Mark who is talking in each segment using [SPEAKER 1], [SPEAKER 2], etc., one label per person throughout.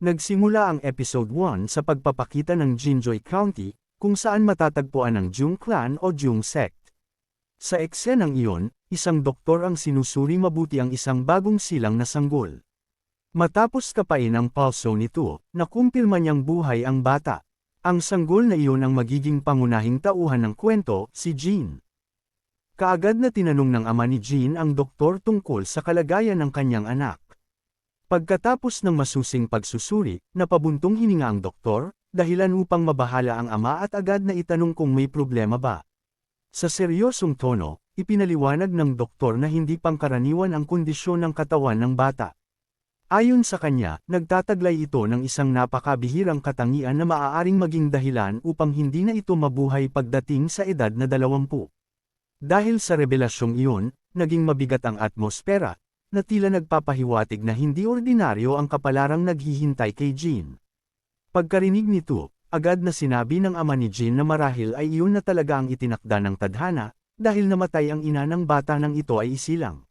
[SPEAKER 1] Nagsimula ang episode 1 sa pagpapakita ng Jinjoy County, kung saan matatagpuan ang Jung Clan o Jung Sect. Sa eksenang iyon, isang doktor ang sinusuri mabuti ang isang bagong silang na sanggol. Matapos kapain ang pulso nito, nakumpirma niyang buhay ang bata. Ang sanggol na iyon ang magiging pangunahing tauhan ng kwento, si Jean. Kaagad na tinanong ng ama ni Jean ang doktor tungkol sa kalagayan ng kanyang anak. Pagkatapos ng masusing pagsusuri, napabuntong hininga ang doktor, dahilan upang mabahala ang ama at agad na itanong kung may problema ba. Sa seryosong tono, ipinaliwanag ng doktor na hindi pangkaraniwan ang kondisyon ng katawan ng bata. Ayon sa kanya, nagtataglay ito ng isang napakabihirang katangian na maaaring maging dahilan upang hindi na ito mabuhay pagdating sa edad na 20. Dahil sa revelasyong iyon, naging mabigat ang atmosfera, na tila nagpapahiwatig na hindi ordinaryo ang kapalarang naghihintay kay Jean. Pagkarinig nito, agad na sinabi ng ama ni Jean na marahil ay iyon na talaga ang itinakda ng tadhana, dahil namatay ang ina ng bata nang ito ay isilang.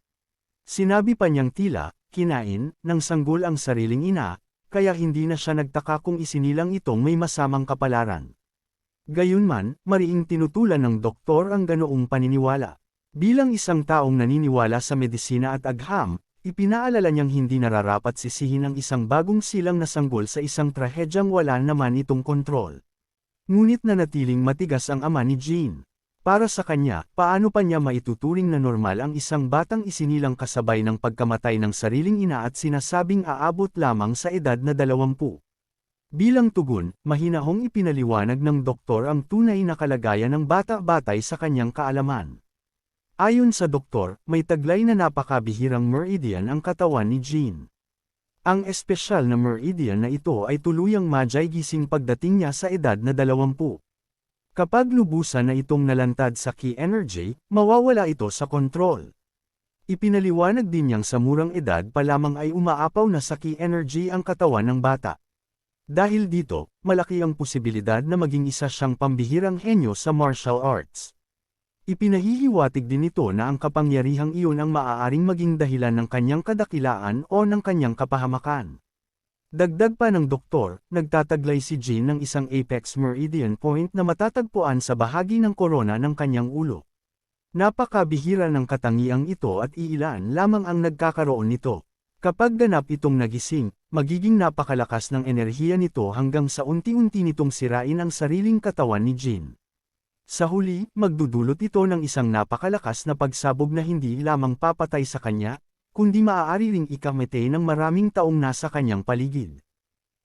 [SPEAKER 1] Sinabi pa niyang tila, kinain, ng sanggol ang sariling ina, kaya hindi na siya nagtaka kung isinilang itong may masamang kapalaran. Gayunman, mariing tinutulan ng doktor ang ganoong paniniwala. Bilang isang taong naniniwala sa medisina at agham, ipinaalala niyang hindi nararapat sisihin ang isang bagong silang na sanggol sa isang trahedyang wala naman itong kontrol. Ngunit nanatiling matigas ang ama ni Jean. Para sa kanya, paano pa niya maituturing na normal ang isang batang isinilang kasabay ng pagkamatay ng sariling ina at sinasabing aabot lamang sa edad na 20? Bilang tugon, mahinahong ipinaliwanag ng doktor ang tunay na kalagayan ng bata batay sa kanyang kaalaman. Ayon sa doktor, may taglay na napakabihirang meridian ang katawan ni Jean. Ang espesyal na meridian na ito ay tuluyang magyay-gising pagdating niya sa edad na 20. Kapag lubusan na itong nalantad sa ki energy, mawawala ito sa kontrol. Ipinaliwanag din niyang sa murang edad pa lamang ay umaapaw na sa ki energy ang katawan ng bata. Dahil dito, malaki ang posibilidad na maging isa siyang pambihirang henyo sa martial arts. Ipinahihiwatig din ito na ang kapangyarihang iyon ang maaaring maging dahilan ng kanyang kadakilaan o ng kanyang kapahamakan. Dagdag pa ng doktor, nagtataglay si Jean ng isang apex meridian point na matatagpuan sa bahagi ng korona ng kanyang ulo. Napakabihira ng katangiang ito at iilan lamang ang nagkakaroon nito. Kapag ganap itong nagising, magiging napakalakas ng enerhiya nito hanggang sa unti-unti nitong sirain ang sariling katawan ni Jean. Sa huli, magdudulot ito ng isang napakalakas na pagsabog na hindi lamang papatay sa kanya, kundi maaari ring ikamete ng maraming taong nasa kanyang paligid.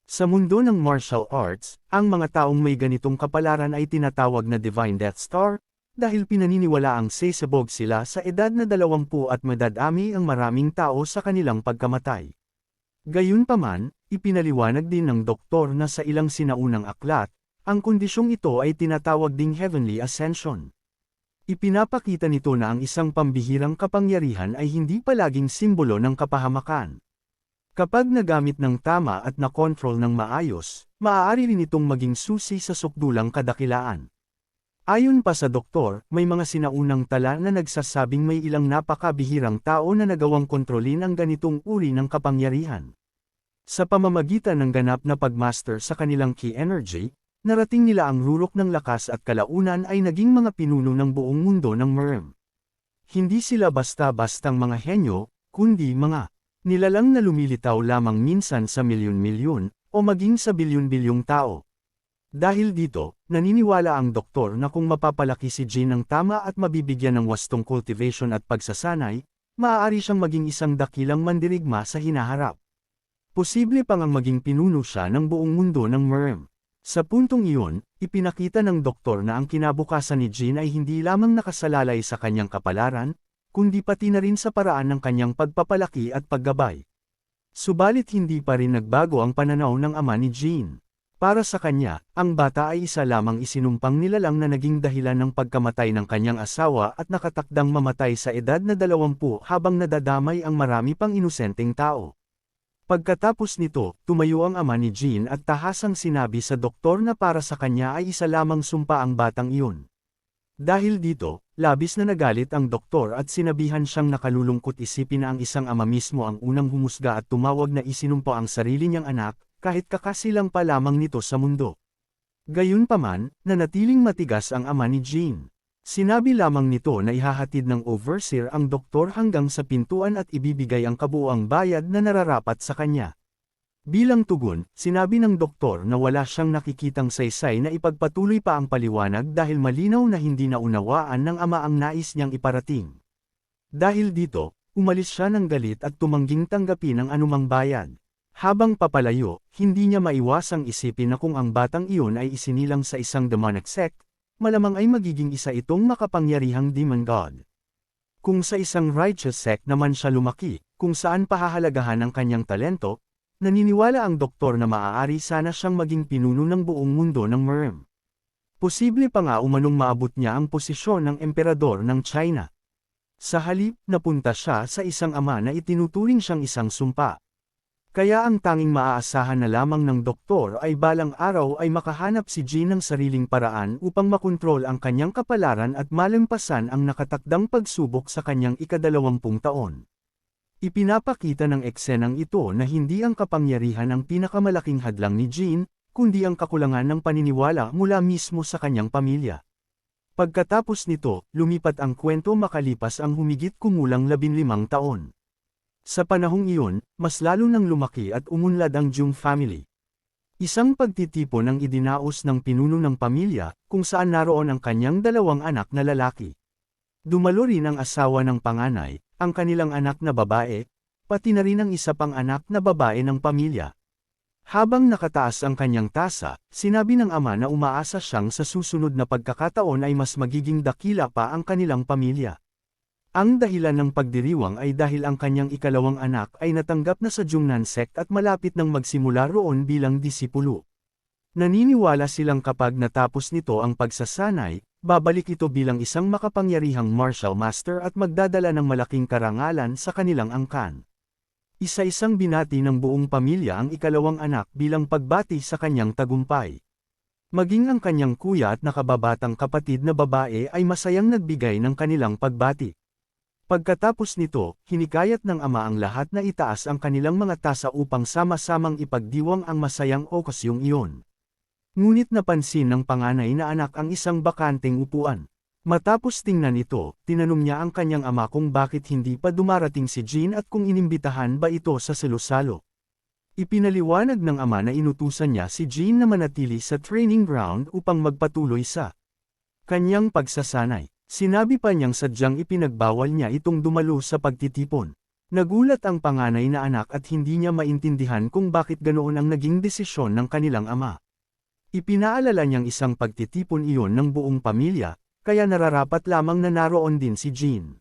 [SPEAKER 1] Sa mundo ng martial arts, ang mga taong may ganitong kapalaran ay tinatawag na Divine Death Star, dahil pinaniniwalaang sesabog sila sa edad na 20 at madadami ang maraming tao sa kanilang pagkamatay. Gayunpaman, ipinaliwanag din ng doktor na sa ilang sinaunang aklat, ang kondisyong ito ay tinatawag ding Heavenly Ascension. Ipinapakita nito na ang isang pambihirang kapangyarihan ay hindi palaging simbolo ng kapahamakan. Kapag nagamit ng tama at na-control ng maayos, maaari rin itong maging susi sa sukdulang kadakilaan. Ayon pa sa doktor, may mga sinaunang tala na nagsasabing may ilang napakabihirang tao na nagawang kontrolin ang ganitong uri ng kapangyarihan. Sa pamamagitan ng ganap na pagmaster sa kanilang ki energy, narating nila ang rurok ng lakas at kalaunan ay naging mga pinuno ng buong mundo ng MERM. Hindi sila basta-bastang mga henyo, kundi mga nilalang na lumilitaw lamang minsan sa milyon-milyon, o maging sa bilyon-bilyong tao. Dahil dito, naniniwala ang doktor na kung mapapalaki si Jean ng tama at mabibigyan ng wastong cultivation at pagsasanay, maaari siyang maging isang dakilang mandirigma sa hinaharap. Posible pang ang maging pinuno siya ng buong mundo ng MERM. Sa puntong iyon, ipinakita ng doktor na ang kinabukasan ni Jean ay hindi lamang nakasalalay sa kanyang kapalaran, kundi pati na rin sa paraan ng kanyang pagpapalaki at paggabay. Subalit hindi pa rin nagbago ang pananaw ng ama ni Jean. Para sa kanya, ang bata ay isa lamang isinumpang nilalang na naging dahilan ng pagkamatay ng kanyang asawa at nakatakdang mamatay sa edad na 20 habang nadadamay ang marami pang inosenteng tao. Pagkatapos nito, tumayo ang ama ni Jean at tahasang sinabi sa doktor na para sa kanya ay isa lamang sumpa ang batang iyon. Dahil dito, labis na nagalit ang doktor at sinabihan siyang nakalulungkot isipin na ang isang ama mismo ang unang humusga at tumawag na isinumpa ang sarili niyang anak, kahit kakasilang pa lamang nito sa mundo. Gayunpaman, nanatiling matigas ang ama ni Jean. Sinabi lamang nito na ihahatid ng overseer ang doktor hanggang sa pintuan at ibibigay ang kabuuang bayad na nararapat sa kanya. Bilang tugon, sinabi ng doktor na wala siyang nakikitang saysay na ipagpatuloy pa ang paliwanag dahil malinaw na hindi naunawaan ng ama ang nais niyang iparating. Dahil dito, umalis siya ng galit at tumangging tanggapin ang anumang bayad. Habang papalayo, hindi niya maiwasang isipin na kung ang batang iyon ay isinilang sa isang demonic sect, malamang ay magiging isa itong makapangyarihang demon god. Kung sa isang righteous sect naman siya lumaki, kung saan pahahalagahan ang kanyang talento, naniniwala ang doktor na maaari sana siyang maging pinuno ng buong mundo ng Merm. Posible pa nga umanong maabot niya ang posisyon ng emperador ng China. Sa halip, napunta siya sa isang ama na itinuturing siyang isang sumpa. Kaya ang tanging maaasahan na lamang ng doktor ay balang araw ay makahanap si Jean ng sariling paraan upang makontrol ang kanyang kapalaran at malampasan ang nakatakdang pagsubok sa kanyang ika-20 taon. Ipinapakita ng eksenang ito na hindi ang kapangyarihan ang pinakamalaking hadlang ni Jean, kundi ang kakulangan ng paniniwala mula mismo sa kanyang pamilya. Pagkatapos nito, lumipat ang kwento makalipas ang humigit kumulang 15 taon. Sa panahong iyon, mas lalo nang lumaki at umunlad ang Jung family. Isang pagtitipon ang idinaos ng pinuno ng pamilya, kung saan naroon ang kanyang 2 anak na lalaki. Dumalo rin ang asawa ng panganay, ang kanilang anak na babae, pati na rin ang isa pang anak na babae ng pamilya. Habang nakataas ang kanyang tasa, sinabi ng ama na umaasa siyang sa susunod na pagkakataon ay mas magiging dakila pa ang kanilang pamilya. Ang dahilan ng pagdiriwang ay dahil ang kanyang ikalawang anak ay natanggap na sa Jungnan sect at malapit nang magsimula roon bilang disipulo. Naniniwala silang kapag natapos nito ang pagsasanay, babalik ito bilang isang makapangyarihang martial master at magdadala ng malaking karangalan sa kanilang angkan. Isa-isang binati ng buong pamilya ang ikalawang anak bilang pagbati sa kanyang tagumpay. Maging ang kanyang kuya at nakababatang kapatid na babae ay masayang nagbigay ng kanilang pagbati. Pagkatapos nito, hinikayat ng ama ang lahat na itaas ang kanilang mga tasa upang sama-samang ipagdiwang ang masayang okasyong iyon. Ngunit napansin ng panganay na anak ang isang bakanteng upuan. Matapos tingnan ito, tinanong niya ang kanyang ama kung bakit hindi pa dumarating si Jean at kung inimbitahan ba ito sa salo-salo. Ipinaliwanag ng ama na inutusan niya si Jean na manatili sa training ground upang magpatuloy sa kanyang pagsasanay. Sinabi pa niyang sadyang ipinagbawal niya itong dumalo sa pagtitipon. Nagulat ang panganay na anak at hindi niya maintindihan kung bakit ganoon ang naging desisyon ng kanilang ama. Ipinaalala niyang isang pagtitipon iyon ng buong pamilya, kaya nararapat lamang na naroon din si Jean.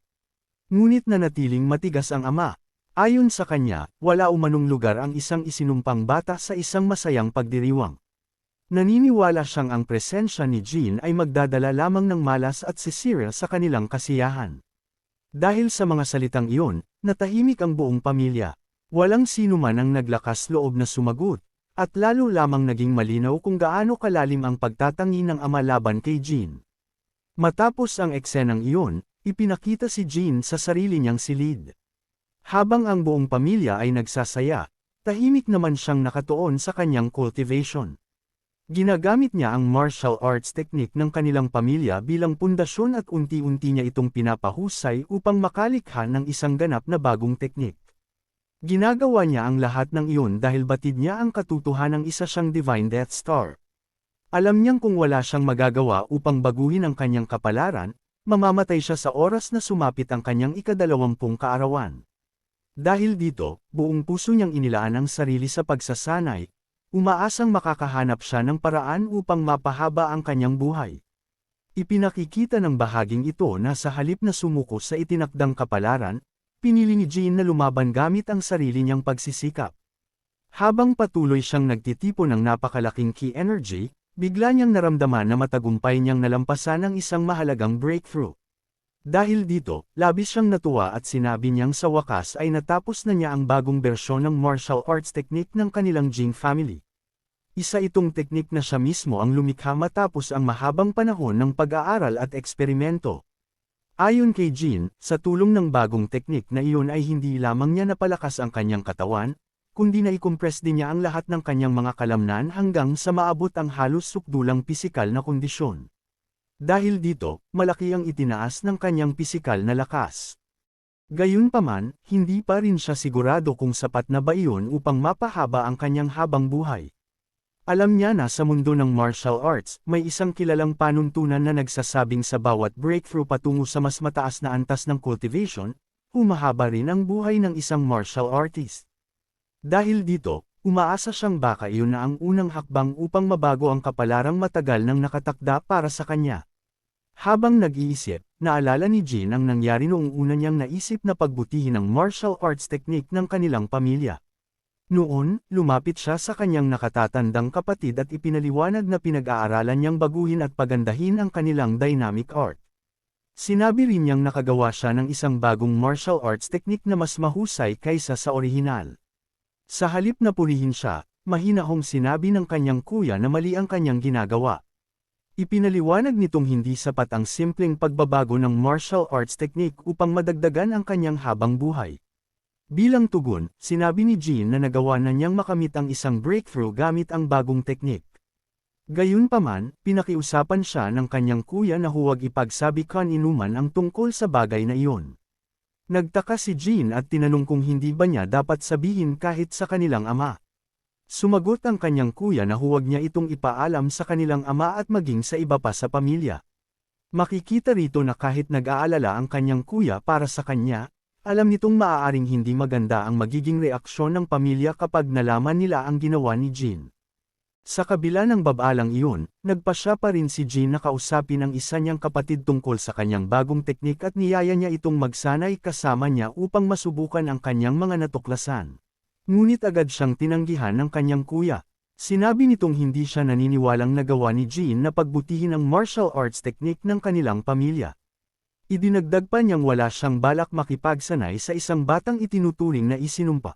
[SPEAKER 1] Ngunit nanatiling matigas ang ama. Ayon sa kanya, wala umanong lugar ang isang isinumpang bata sa isang masayang pagdiriwang. Naniniwala siyang ang presensya ni Jean ay magdadala lamang ng malas at sisira sa kanilang kasiyahan. Dahil sa mga salitang iyon, natahimik ang buong pamilya. Walang sino man ang naglakas loob na sumagot, at lalo lamang naging malinaw kung gaano kalalim ang pagtatangi ng ama laban kay Jean. Matapos ang eksenang iyon, ipinakita si Jean sa sarili niyang silid. Habang ang buong pamilya ay nagsasaya, tahimik naman siyang nakatuon sa kanyang cultivation. Ginagamit niya ang martial arts technique ng kanilang pamilya bilang pundasyon at unti-unti niya itong pinapahusay upang makalikha ng isang ganap na bagong teknik. Ginagawa niya ang lahat ng iyon dahil batid niya ang katotohanang isa siyang Divine Death Star. Alam niyang kung wala siyang magagawa upang baguhin ang kanyang kapalaran, mamamatay siya sa oras na sumapit ang kanyang ika-20 kaarawan. Dahil dito, buong puso niyang inilaan ang sarili sa pagsasanay, umaasang makakahanap siya ng paraan upang mapahaba ang kanyang buhay. Ipinakikita ng bahaging ito na sa halip na sumuko sa itinakdang kapalaran, pinili ni Jean na lumaban gamit ang sarili niyang pagsisikap. Habang patuloy siyang nagtitipon ng napakalaking ki energy, bigla niyang naramdaman na matagumpay niyang nalampasan ang isang mahalagang breakthrough. Dahil dito, labis siyang natuwa at sinabi niyang sa wakas ay natapos na niya ang bagong bersyon ng martial arts technique ng kanilang Jing family. Isa itong teknik na siya mismo ang lumikha matapos ang mahabang panahon ng pag-aaral at eksperimento. Ayon kay Jean, sa tulong ng bagong teknik na iyon ay hindi lamang niya napalakas ang kanyang katawan, kundi naikumpres din niya ang lahat ng kanyang mga kalamnan hanggang sa maabot ang halos sukdulang pisikal na kondisyon. Dahil dito, malaki ang itinaas ng kanyang pisikal na lakas. Gayunpaman, hindi pa rin siya sigurado kung sapat na ba iyon upang mapahaba ang kanyang habang buhay. Alam niya na sa mundo ng martial arts, may isang kilalang panuntunan na nagsasabing sa bawat breakthrough patungo sa mas mataas na antas ng cultivation, humahaba rin ang buhay ng isang martial artist. Dahil dito, umaasa siyang baka iyon na ang unang hakbang upang mabago ang kapalarang matagal nang nakatakda para sa kanya. Habang nag-iisip, naalala ni Jin ang nangyari noong una niyang naisip na pagbutihin ang martial arts technique ng kanilang pamilya. Noon, lumapit siya sa kanyang nakatatandang kapatid at ipinaliwanag na pinag-aaralan niyang baguhin at pagandahin ang kanilang dynamic art. Sinabi rin niyang nakagawa siya ng isang bagong martial arts technique na mas mahusay kaysa sa orihinal. Sa halip na purihin siya, mahinahong sinabi ng kanyang kuya na mali ang kanyang ginagawa. Ipinaliwanag nitong hindi sapat ang simpleng pagbabago ng martial arts technique upang madagdagan ang kanyang habang buhay. Bilang tugon, sinabi ni Jin na nagawa na niyang makamit ang isang breakthrough gamit ang bagong teknik. Gayunpaman, pinakiusapan siya ng kanyang kuya na huwag ipagsabi kan-inuman ang tungkol sa bagay na iyon. Nagtaka si Jin at tinanong kung hindi ba niya dapat sabihin kahit sa kanilang ama. Sumagot ang kanyang kuya na huwag niya itong ipaalam sa kanilang ama at maging sa iba pa sa pamilya. Makikita rito na kahit nag-aalala ang kanyang kuya para sa kanya, alam nitong maaaring hindi maganda ang magiging reaksyon ng pamilya kapag nalaman nila ang ginawa ni Jin. Sa kabila ng babalang iyon, nagpasya pa rin si Jin na kausapin ang isa niyang kapatid tungkol sa kanyang bagong teknik at niyaya niya itong magsanay kasama niya upang masubukan ang kanyang mga natuklasan. Ngunit agad siyang tinanggihan ng kanyang kuya. Sinabi nitong hindi siya naniniwalang nagawa ni Jin na pagbutihin ang martial arts technique ng kanilang pamilya. Idinagdag pa niyang wala siyang balak makipagsanay sa isang batang itinuturing na isinumpa.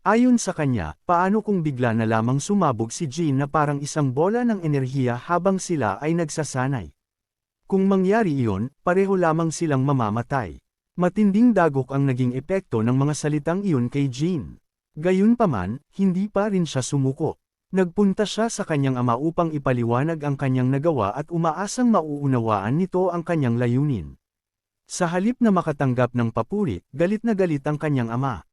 [SPEAKER 1] Ayon sa kanya, paano kung bigla na lamang sumabog si Jin na parang isang bola ng enerhiya habang sila ay nagsasanay? Kung mangyari iyon, pareho lamang silang mamamatay. Matinding dagok ang naging epekto ng mga salitang iyon kay Jin. Gayunpaman, hindi pa rin siya sumuko. Nagpunta siya sa kanyang ama upang ipaliwanag ang kanyang nagawa at umaasang mauunawaan nito ang kanyang layunin. Sa halip na makatanggap ng papuri, galit na galit ang kanyang ama.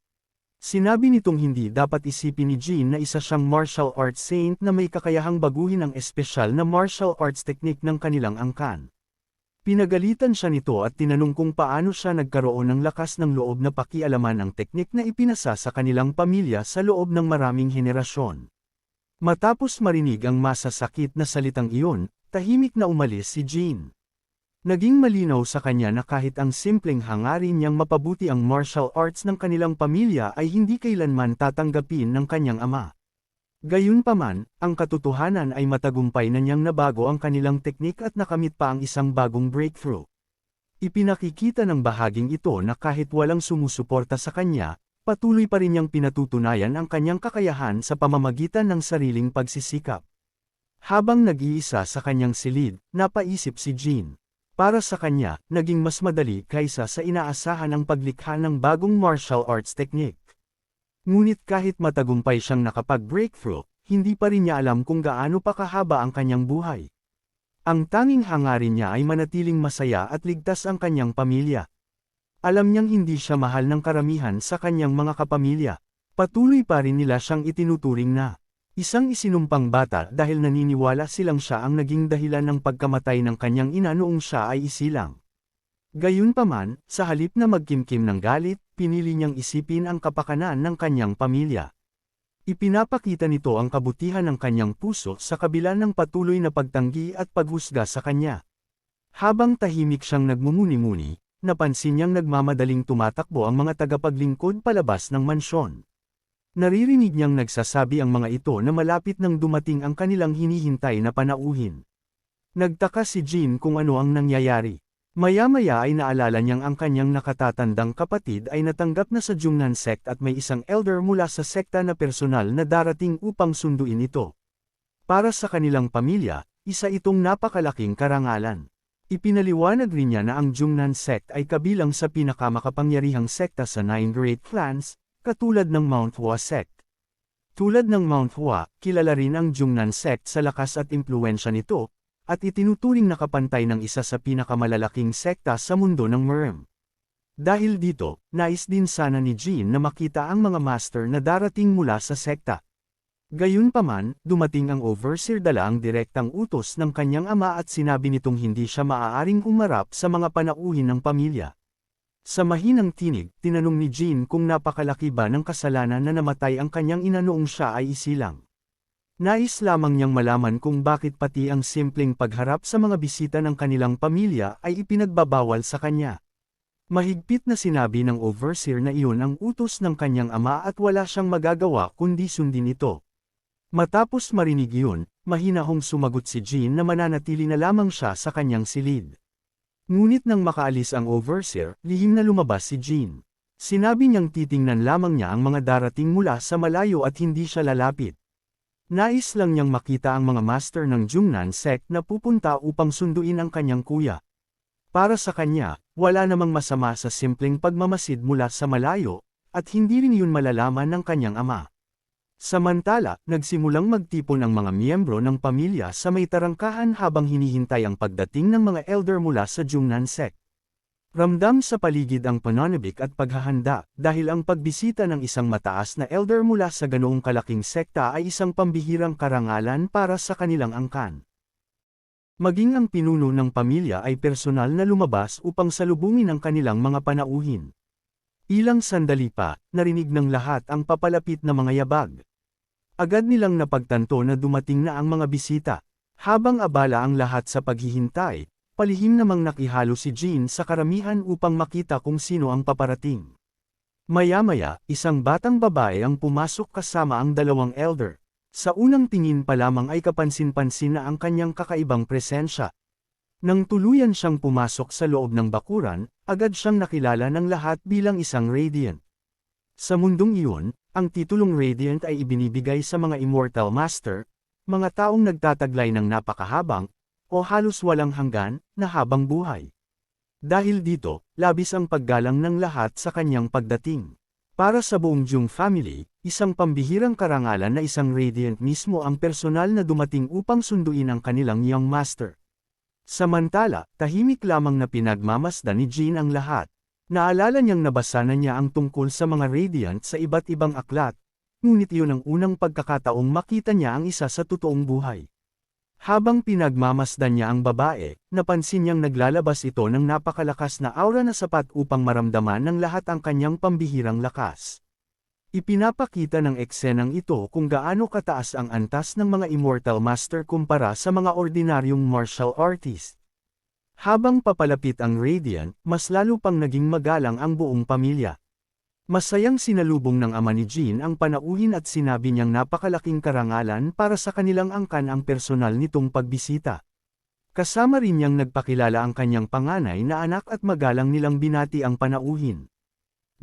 [SPEAKER 1] Sinabi nitong hindi dapat isipin ni Jin na isa siyang martial arts saint na may kakayahang baguhin ang espesyal na martial arts technique ng kanilang angkan. Pinagalitan siya nito at tinanong kung paano siya nagkaroon ng lakas ng loob na pakialaman ang teknik na ipinasa sa kanilang pamilya sa loob ng maraming henerasyon. Matapos marinig ang masasakit na salitang iyon, tahimik na umalis si Jin. Naging malinaw sa kanya na kahit ang simpleng hangarin niyang mapabuti ang martial arts ng kanilang pamilya ay hindi kailanman tatanggapin ng kanyang ama. Gayunpaman, ang katotohanan ay matagumpay na niyang nabago ang kanilang teknik at nakamit pa ang isang bagong breakthrough. Ipinakikita ng bahaging ito na kahit walang sumusuporta sa kanya, patuloy pa rin niyang pinatutunayan ang kanyang kakayahan sa pamamagitan ng sariling pagsisikap. Habang nag-iisa sa kanyang silid, napaisip si Jin. Para sa kanya, naging mas madali kaysa sa inaasahan ang paglikha ng bagong martial arts technique. Ngunit kahit matagumpay siyang nakapag-breakthrough, hindi pa rin niya alam kung gaano pa kahaba ang kanyang buhay. Ang tanging hangarin niya ay manatiling masaya at ligtas ang kanyang pamilya. Alam niyang hindi siya mahal ng karamihan sa kanyang mga kapamilya. Patuloy pa rin nila siyang itinuturing na isang isinumpang bata dahil naniniwala silang siya ang naging dahilan ng pagkamatay ng kanyang ina noong siya ay isilang. Gayunpaman, sa halip na magkimkim ng galit, pinili niyang isipin ang kapakanan ng kanyang pamilya. Ipinapakita nito ang kabutihan ng kanyang puso sa kabila ng patuloy na pagtanggi at paghusga sa kanya. Habang tahimik siyang nagmumuni-muni, napansin niyang nagmamadaling tumatakbo ang mga tagapaglingkod palabas ng mansyon. Naririnig niyang nagsasabi ang mga ito na malapit nang dumating ang kanilang hinihintay na panauhin. Nagtaka si Jin kung ano ang nangyayari. Maya-maya ay naalala niyang ang kanyang nakatatandang kapatid ay natanggap na sa Jungnan sect at may isang elder mula sa sekta na personal na darating upang sunduin ito. Para sa kanilang pamilya, isa itong napakalaking karangalan. Ipinaliwanag rin niya na ang Jungnan sect ay kabilang sa pinakamakapangyarihang sekta sa 9 Great Clans, katulad ng Mount Hua sect. Tulad ng Mount Hua, kilala rin ang Jungnan sect sa lakas at impluwensya nito, at itinuturing na kapantay ng isa sa pinakamalalaking sekta sa mundo ng Merm. Dahil dito, nais din sana ni Jin na makita ang mga master na darating mula sa sekta. Gayunpaman, dumating ang overseer dala ang direktang utos ng kanyang ama at sinabi nitong hindi siya maaaring umarap sa mga panauhin ng pamilya. Sa mahinang tinig, tinanong ni Jin kung napakalaki ba ng kasalanan na namatay ang kanyang ina noong siya ay isilang. Nais lamang niyang malaman kung bakit pati ang simpleng pagharap sa mga bisita ng kanilang pamilya ay ipinagbabawal sa kanya. Mahigpit na sinabi ng overseer na iyon ang utos ng kanyang ama at wala siyang magagawa kundi sundin ito. Matapos marinig iyon, mahinahong sumagot si Jin na mananatili na lamang siya sa kanyang silid. Ngunit nang makaalis ang overseer, lihim na lumabas si Jin. Sinabi niyang titingnan lamang niya ang mga darating mula sa malayo at hindi siya lalapit. Nais lang niyang makita ang mga master ng Jungnan sect na pupunta upang sunduin ang kanyang kuya. Para sa kanya, wala namang masama sa simpleng pagmamasid mula sa malayo, at hindi rin yun malalaman ng kanyang ama. Samantala, nagsimulang magtipon ang mga miyembro ng pamilya sa may tarangkahan habang hinihintay ang pagdating ng mga elder mula sa Jungnan sect. Ramdam sa paligid ang pananabik at paghahanda, dahil ang pagbisita ng isang mataas na elder mula sa ganoong kalaking sekta ay isang pambihirang karangalan para sa kanilang angkan. Maging ang pinuno ng pamilya ay personal na lumabas upang salubungin ang kanilang mga panauhin. Ilang sandali pa, narinig ng lahat ang papalapit na mga yabag. Agad nilang napagtanto na dumating na ang mga bisita. Habang abala ang lahat sa paghihintay, palihim namang nakihalo si Jin sa karamihan upang makita kung sino ang paparating. Maya-maya, isang batang babae ang pumasok kasama ang dalawang elder. Sa unang tingin pa lamang ay kapansin-pansin na ang kanyang kakaibang presensya. Nang tuluyan siyang pumasok sa loob ng bakuran, agad siyang nakilala ng lahat bilang isang Radiant. Sa mundong iyon, ang titulong Radiant ay ibinibigay sa mga Immortal Master, mga taong nagtataglay ng napakahabang, o halos walang hanggan, na habang buhay. Dahil dito, labis ang paggalang ng lahat sa kanyang pagdating. Para sa buong Jung family, isang pambihirang karangalan na isang Radiant mismo ang personal na dumating upang sunduin ang kanilang Young Master. Samantala, tahimik lamang na pinagmamasdan ni Jin ang lahat. Naalala niyang nabasa na niya ang tungkol sa mga Radiant sa iba't ibang aklat, ngunit iyon ang unang pagkakataong makita niya ang isa sa totoong buhay. Habang pinagmamasdan niya ang babae, napansin niyang naglalabas ito ng napakalakas na aura na sapat upang maramdaman ng lahat ang kanyang pambihirang lakas. Ipinapakita ng eksenang ito kung gaano kataas ang antas ng mga Immortal Master kumpara sa mga ordinaryong martial artist. Habang papalapit ang Radiant, mas lalo pang naging magalang ang buong pamilya. Masayang sinalubong ng ama ni Jin ang panauhin at sinabi niyang napakalaking karangalan para sa kanilang angkan ang personal nitong pagbisita. Kasama rin niyang nagpakilala ang kanyang panganay na anak at magalang nilang binati ang panauhin.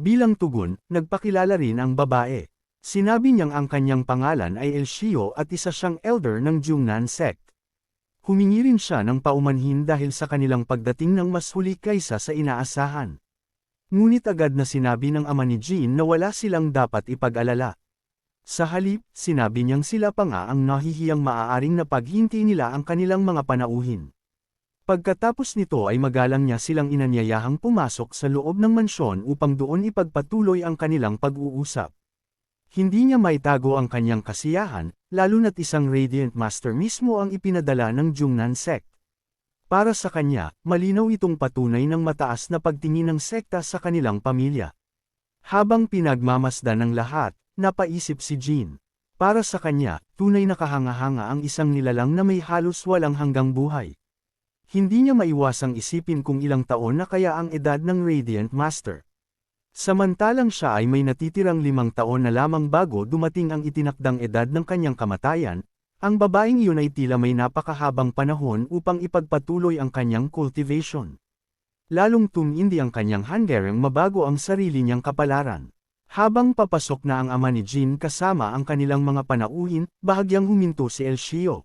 [SPEAKER 1] Bilang tugon, nagpakilala rin ang babae. Sinabi niyang ang kanyang pangalan ay Elshio at isa siyang elder ng Jungnan sect. Humingi rin siya ng paumanhin dahil sa kanilang pagdating ng mas huli kaysa sa inaasahan. Ngunit agad na sinabi ng ama ni Jin na wala silang dapat ipag-alala. Sa halip, sinabi niyang sila pa nga ang nahihiyang maaaring na paghinti nila ang kanilang mga panauhin. Pagkatapos nito ay magalang niya silang inanyayahang pumasok sa loob ng mansyon upang doon ipagpatuloy ang kanilang pag-uusap. Hindi niya maitago ang kanyang kasiyahan, lalo na't isang Radiant Master mismo ang ipinadala ng Jungnan sect. Para sa kanya, malinaw itong patunay ng mataas na pagtingin ng sekta sa kanilang pamilya. Habang pinagmamasdan ng lahat, napaisip si Jin. Para sa kanya, tunay na kahanga-hanga ang isang nilalang na may halos walang hanggang buhay. Hindi niya maiwasang isipin kung ilang taon na kaya ang edad ng Radiant Master. Samantalang siya ay may natitirang 5 taon na lamang bago dumating ang itinakdang edad ng kanyang kamatayan, ang babaeng iyon ay tila may napakahabang panahon upang ipagpatuloy ang kanyang cultivation. Lalong tumindi ang kanyang handerang mabago ang sarili niyang kapalaran. Habang papasok na ang ama ni Jin kasama ang kanilang mga panauhin, bahagyang huminto si Elshio.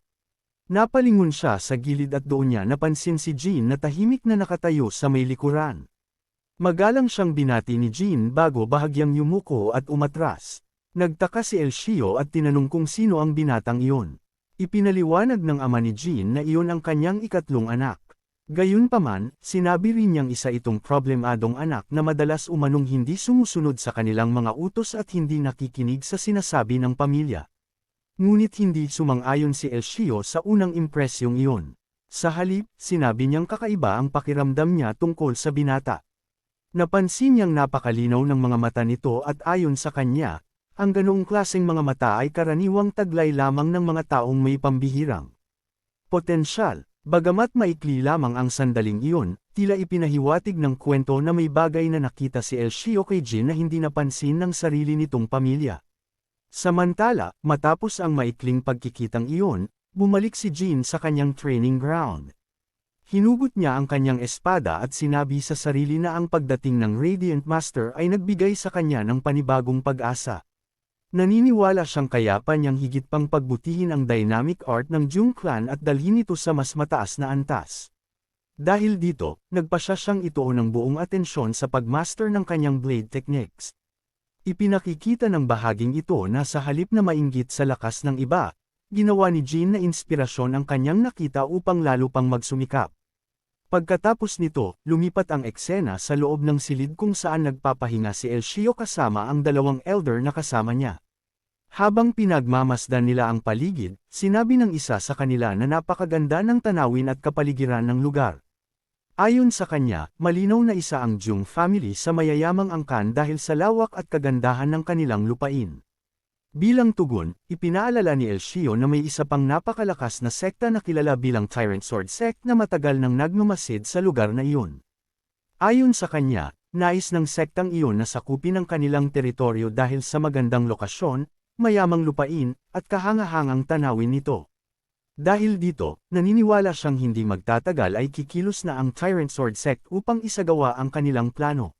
[SPEAKER 1] Napalingon siya sa gilid at doon niya napansin si Jin na tahimik na nakatayo sa may likuran. Magalang siyang binati ni Jin bago bahagyang yumuko at umatras. Nagtaka si Elshio at tinanong kung sino ang binatang iyon. Ipinaliwanag ng ama ni Jean na iyon ang kanyang ikatlong anak. Gayunpaman, sinabi rin niyang isa itong problemadong anak na madalas umanong hindi sumusunod sa kanilang mga utos at hindi nakikinig sa sinasabi ng pamilya. Ngunit hindi sumang-ayon si Elshio sa unang impresyong iyon. Sa halip, sinabi niyang kakaiba ang pakiramdam niya tungkol sa binata. Napansin niyang napakalinaw ng mga mata nito at ayon sa kanya, ang ganoong klaseng mga mata ay karaniwang taglay lamang ng mga taong may pambihirang potensyal. Bagamat maikli lamang ang sandaling iyon, tila ipinahiwatig ng kwento na may bagay na nakita si Elshio kay Jean na hindi napansin ng sarili nitong pamilya. Samantala, matapos ang maikling pagkikitang iyon, bumalik si Jean sa kanyang training ground. Hinugot niya ang kanyang espada at sinabi sa sarili na ang pagdating ng Radiant Master ay nagbigay sa kanya ng panibagong pag-asa. Naniniwala siyang kaya pa niyang higit pang pagbutihin ang dynamic art ng Jung Clan at dalhin ito sa mas mataas na antas. Dahil dito, nagpasya siyang ituon ng buong atensyon sa pagmaster ng kanyang blade techniques. Ipinakikita ng bahaging ito na sa halip na mainggit sa lakas ng iba, ginawa ni Jean na inspirasyon ang kanyang nakita upang lalo pang magsumikap. Pagkatapos nito, lumipat ang eksena sa loob ng silid kung saan nagpapahinga si Elshio kasama ang dalawang elder na kasama niya. Habang pinagmamasdan nila ang paligid, sinabi ng isa sa kanila na napakaganda ng tanawin at kapaligiran ng lugar. Ayon sa kanya, malinaw na isa ang Jung family sa mayayamang angkan dahil sa lawak at kagandahan ng kanilang lupain. Bilang tugon, ipinaalala ni Elshio na may isa pang napakalakas na sekta na kilala bilang Tyrant Sword Sect na matagal nang nagmamasid sa lugar na iyon. Ayon sa kanya, nais ng sektang iyon na sakupin ang kanilang teritoryo dahil sa magandang lokasyon, mayamang lupain, at kahangahangang tanawin nito. Dahil dito, naniniwala siyang hindi magtatagal ay kikilos na ang Tyrant Sword Sect upang isagawa ang kanilang plano.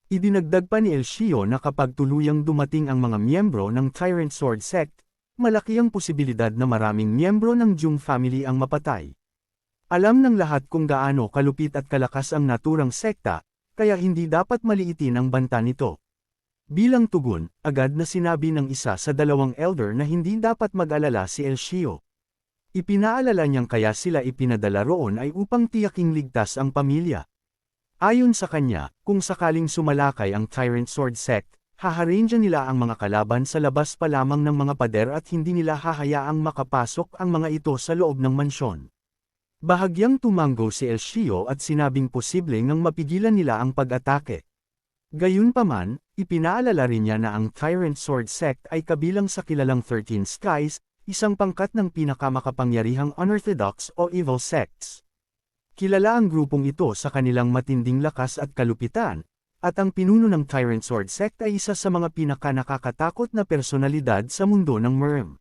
[SPEAKER 1] Idinagdag pa ni Elshio na kapag tuluyang dumating ang mga miyembro ng Tyrant Sword Sect, malaki ang posibilidad na maraming miyembro ng Jung family ang mapatay. Alam ng lahat kung gaano kalupit at kalakas ang naturang sekta, kaya hindi dapat maliitin ang banta nito. Bilang tugon, agad na sinabi ng isa sa dalawang elder na hindi dapat mag-alala si Elshio. Ipinaalala niyang kaya sila ipinadala roon ay upang tiyaking ligtas ang pamilya. Ayon sa kanya, kung sakaling sumalakay ang Tyrant Sword Sect, haharangyan nila ang mga kalaban sa labas pa lamang ng mga pader at hindi nila hahayaang makapasok ang mga ito sa loob ng mansyon. Bahagyang tumango si Elshio at sinabing posible ngang mapigilan nila ang pag-atake. Gayunpaman, ipinaalala rin niya na ang Tyrant Sword Sect ay kabilang sa kilalang 13 Skies, isang pangkat ng pinakamakapangyarihang unorthodox o evil sects. Kilala ang grupong ito sa kanilang matinding lakas at kalupitan, at ang pinuno ng Tyrant Sword Sect ay isa sa mga pinakanakakatakot na personalidad sa mundo ng Merm.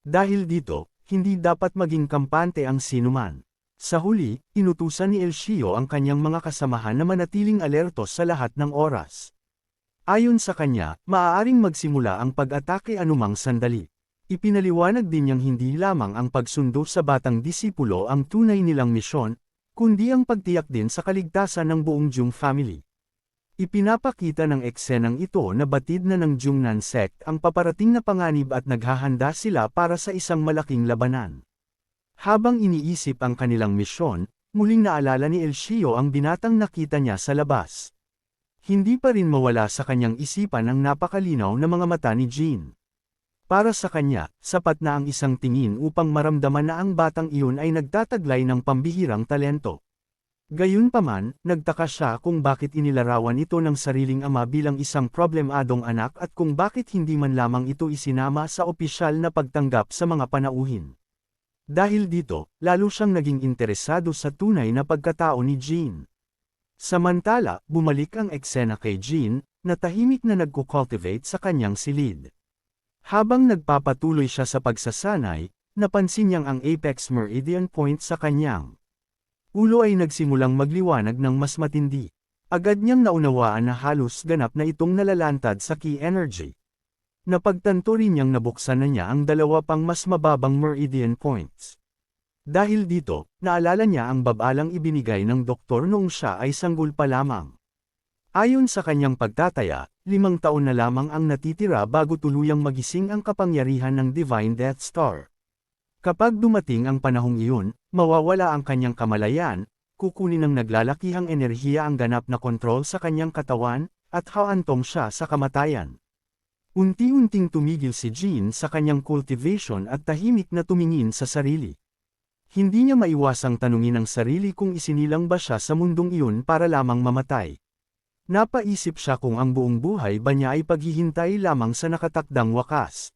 [SPEAKER 1] Dahil dito, hindi dapat maging kampante ang sinuman. Sa huli, inutusan ni Elshio ang kanyang mga kasamahan na manatiling alertos sa lahat ng oras. Ayon sa kanya, maaaring magsimula ang pag-atake anumang sandali. Ipinaliwanag din niyang hindi lamang ang pagsundo sa batang disipulo ang tunay nilang misyon, kundi ang pagtiyak din sa kaligtasan ng buong Jung family. Ipinapakita ng eksenang ito na batid na ng Jungnan Sect ang paparating na panganib at naghahanda sila para sa isang malaking labanan. Habang iniisip ang kanilang misyon, muling naalala ni Elshio ang binatang nakita niya sa labas. Hindi pa rin mawala sa kanyang isipan ang napakalinaw na mga mata ni Jean. Para sa kanya, sapat na ang isang tingin upang maramdaman na ang batang iyon ay nagtataglay ng pambihirang talento. Gayunpaman, nagtaka siya kung bakit inilarawan ito ng sariling ama bilang isang problemadong anak at kung bakit hindi man lamang ito isinama sa opisyal na pagtanggap sa mga panauhin. Dahil dito, lalo siyang naging interesado sa tunay na pagkatao ni Jean. Samantala, bumalik ang eksena kay Jean, na tahimik na nagko-cultivate sa kanyang silid. Habang nagpapatuloy siya sa pagsasanay, napansin niyang ang apex meridian point sa kanyang ulo ay nagsimulang magliwanag ng mas matindi. Agad niyang naunawaan na halos ganap na itong nalalantad sa key energy. Napagtanto rin niyang nabuksan na niya ang dalawa pang mas mababang meridian points. Dahil dito, naalala niya ang babalang ibinigay ng doktor noong siya ay sanggol pa lamang. Ayon sa kanyang pagtataya, 5 taon na lamang ang natitira bago tuluyang magising ang kapangyarihan ng Divine Death Star. Kapag dumating ang panahong iyon, mawawala ang kanyang kamalayan, kukunin ng naglalakihang enerhiya ang ganap na kontrol sa kanyang katawan, at haantong siya sa kamatayan. Unti-unting tumigil si Jean sa kanyang cultivation at tahimik na tumingin sa sarili. Hindi niya maiwasang tanungin ang sarili kung isinilang ba siya sa mundong iyon para lamang mamatay. Napaisip siya kung ang buong buhay ba niya ay paghihintay lamang sa nakatakdang wakas.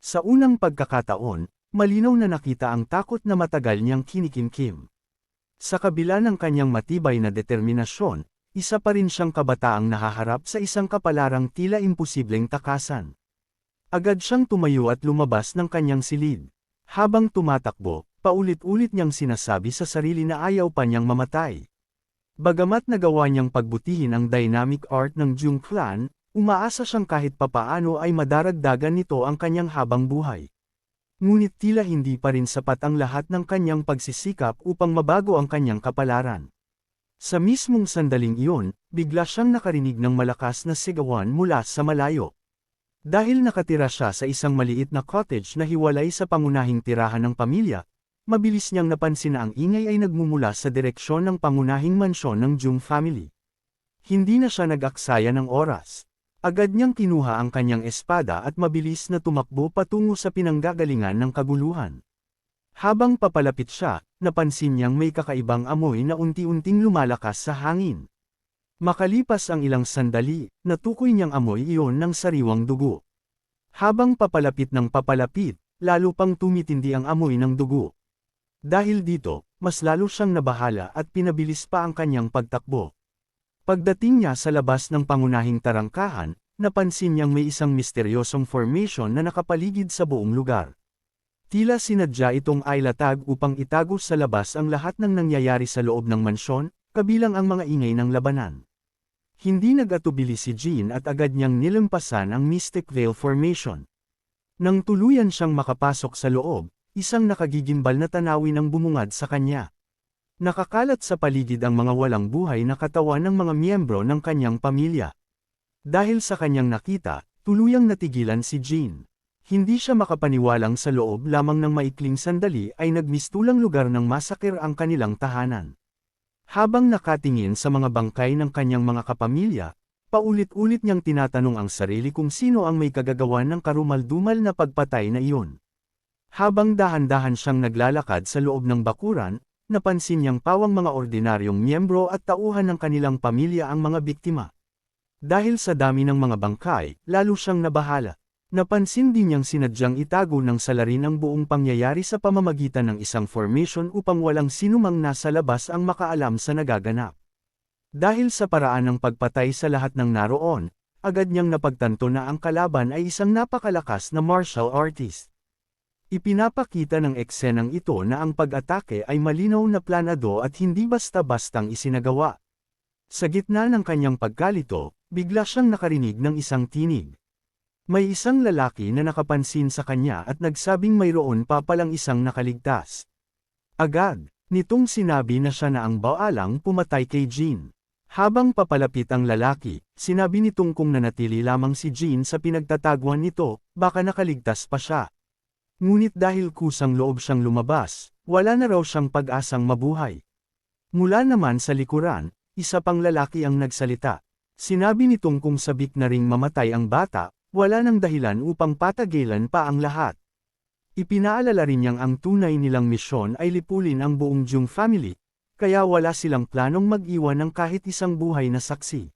[SPEAKER 1] Sa unang pagkakataon, malinaw na nakita ang takot na matagal niyang kinikimkim. Sa kabila ng kanyang matibay na determinasyon, isa pa rin siyang kabataang nahaharap sa isang kapalarang tila imposibleng takasan. Agad siyang tumayo at lumabas ng kanyang silid. Habang tumatakbo, paulit-ulit niyang sinasabi sa sarili na ayaw pa niyang mamatay. Bagamat nagawa niyang pagbutihin ang dynamic art ng Jung Clan, umaasa siyang kahit papaano ay madaragdagan nito ang kanyang habang buhay. Ngunit tila hindi pa rin sapat ang lahat ng kanyang pagsisikap upang mabago ang kanyang kapalaran. Sa mismong sandaling iyon, bigla siyang nakarinig ng malakas na sigawan mula sa malayo. Dahil nakatira siya sa isang maliit na cottage na hiwalay sa pangunahing tirahan ng pamilya, mabilis niyang napansin na ang ingay ay nagmumula sa direksyon ng pangunahing mansyon ng Jung family. Hindi na siya nag-aksaya ng oras. Agad niyang kinuha ang kanyang espada at mabilis na tumakbo patungo sa pinanggagalingan ng kaguluhan. Habang papalapit siya, napansin niyang may kakaibang amoy na unti-unting lumalakas sa hangin. Makalipas ang ilang sandali, natukoy niyang amoy iyon ng sariwang dugo. Habang papalapit ng papalapit, lalo pang tumitindi ang amoy ng dugo. Dahil dito, mas lalo siyang nabahala at pinabilis pa ang kanyang pagtakbo. Pagdating niya sa labas ng pangunahing tarangkahan, napansin niyang may isang misteryosong formation na nakapaligid sa buong lugar. Tila sinadya itong ailatag upang itago sa labas ang lahat ng nangyayari sa loob ng mansyon, kabilang ang mga ingay ng labanan. Hindi nag-atubili si Jean at agad niyang nilampasan ang Mystic Veil Formation. Nang tuluyan siyang makapasok sa loob, isang nakagigimbal na tanawin ang bumungad sa kanya. Nakakalat sa paligid ang mga walang buhay na katawan ng mga miyembro ng kanyang pamilya. Dahil sa kanyang nakita, tuluyang natigilan si Jean. Hindi siya makapaniwalang sa loob lamang ng maikling sandali ay nagmistulang lugar ng masakir ang kanilang tahanan. Habang nakatingin sa mga bangkay ng kanyang mga kapamilya, paulit-ulit niyang tinatanong ang sarili kung sino ang may kagagawan ng karumal-dumal na pagpatay na iyon. Habang dahan-dahan siyang naglalakad sa loob ng bakuran, napansin niyang pawang mga ordinaryong miyembro at tauhan ng kanilang pamilya ang mga biktima. Dahil sa dami ng mga bangkay, lalo siyang nabahala. Napansin din niyang sinadyang itago ng salarin ang buong pangyayari sa pamamagitan ng isang formation upang walang sinumang nasa labas ang makaalam sa nagaganap. Dahil sa paraan ng pagpatay sa lahat ng naroon, agad niyang napagtanto na ang kalaban ay isang napakalakas na martial artist. Ipinapakita ng eksenang ito na ang pag-atake ay malinaw na planado at hindi basta-bastang isinagawa. Sa gitna ng kanyang pagkalito, bigla siyang nakarinig ng isang tinig. May isang lalaki na nakapansin sa kanya at nagsabing mayroon pa palang isang nakaligtas. Agad, nitong sinabi na siya na ang baalang pumatay kay Jean. Habang papalapit ang lalaki, sinabi nitong kung nanatili lamang si Jean sa pinagtataguan nito, baka nakaligtas pa siya. Ngunit dahil kusang loob siyang lumabas, wala na raw siyang pag-asang mabuhay. Mula naman sa likuran, isa pang lalaki ang nagsalita. Sinabi nitong kung sabik na ring mamatay ang bata, wala nang dahilan upang patagilan pa ang lahat. Ipinaalala rin niyang ang tunay nilang misyon ay lipulin ang buong Jung family, kaya wala silang planong mag-iwan ng kahit isang buhay na saksi.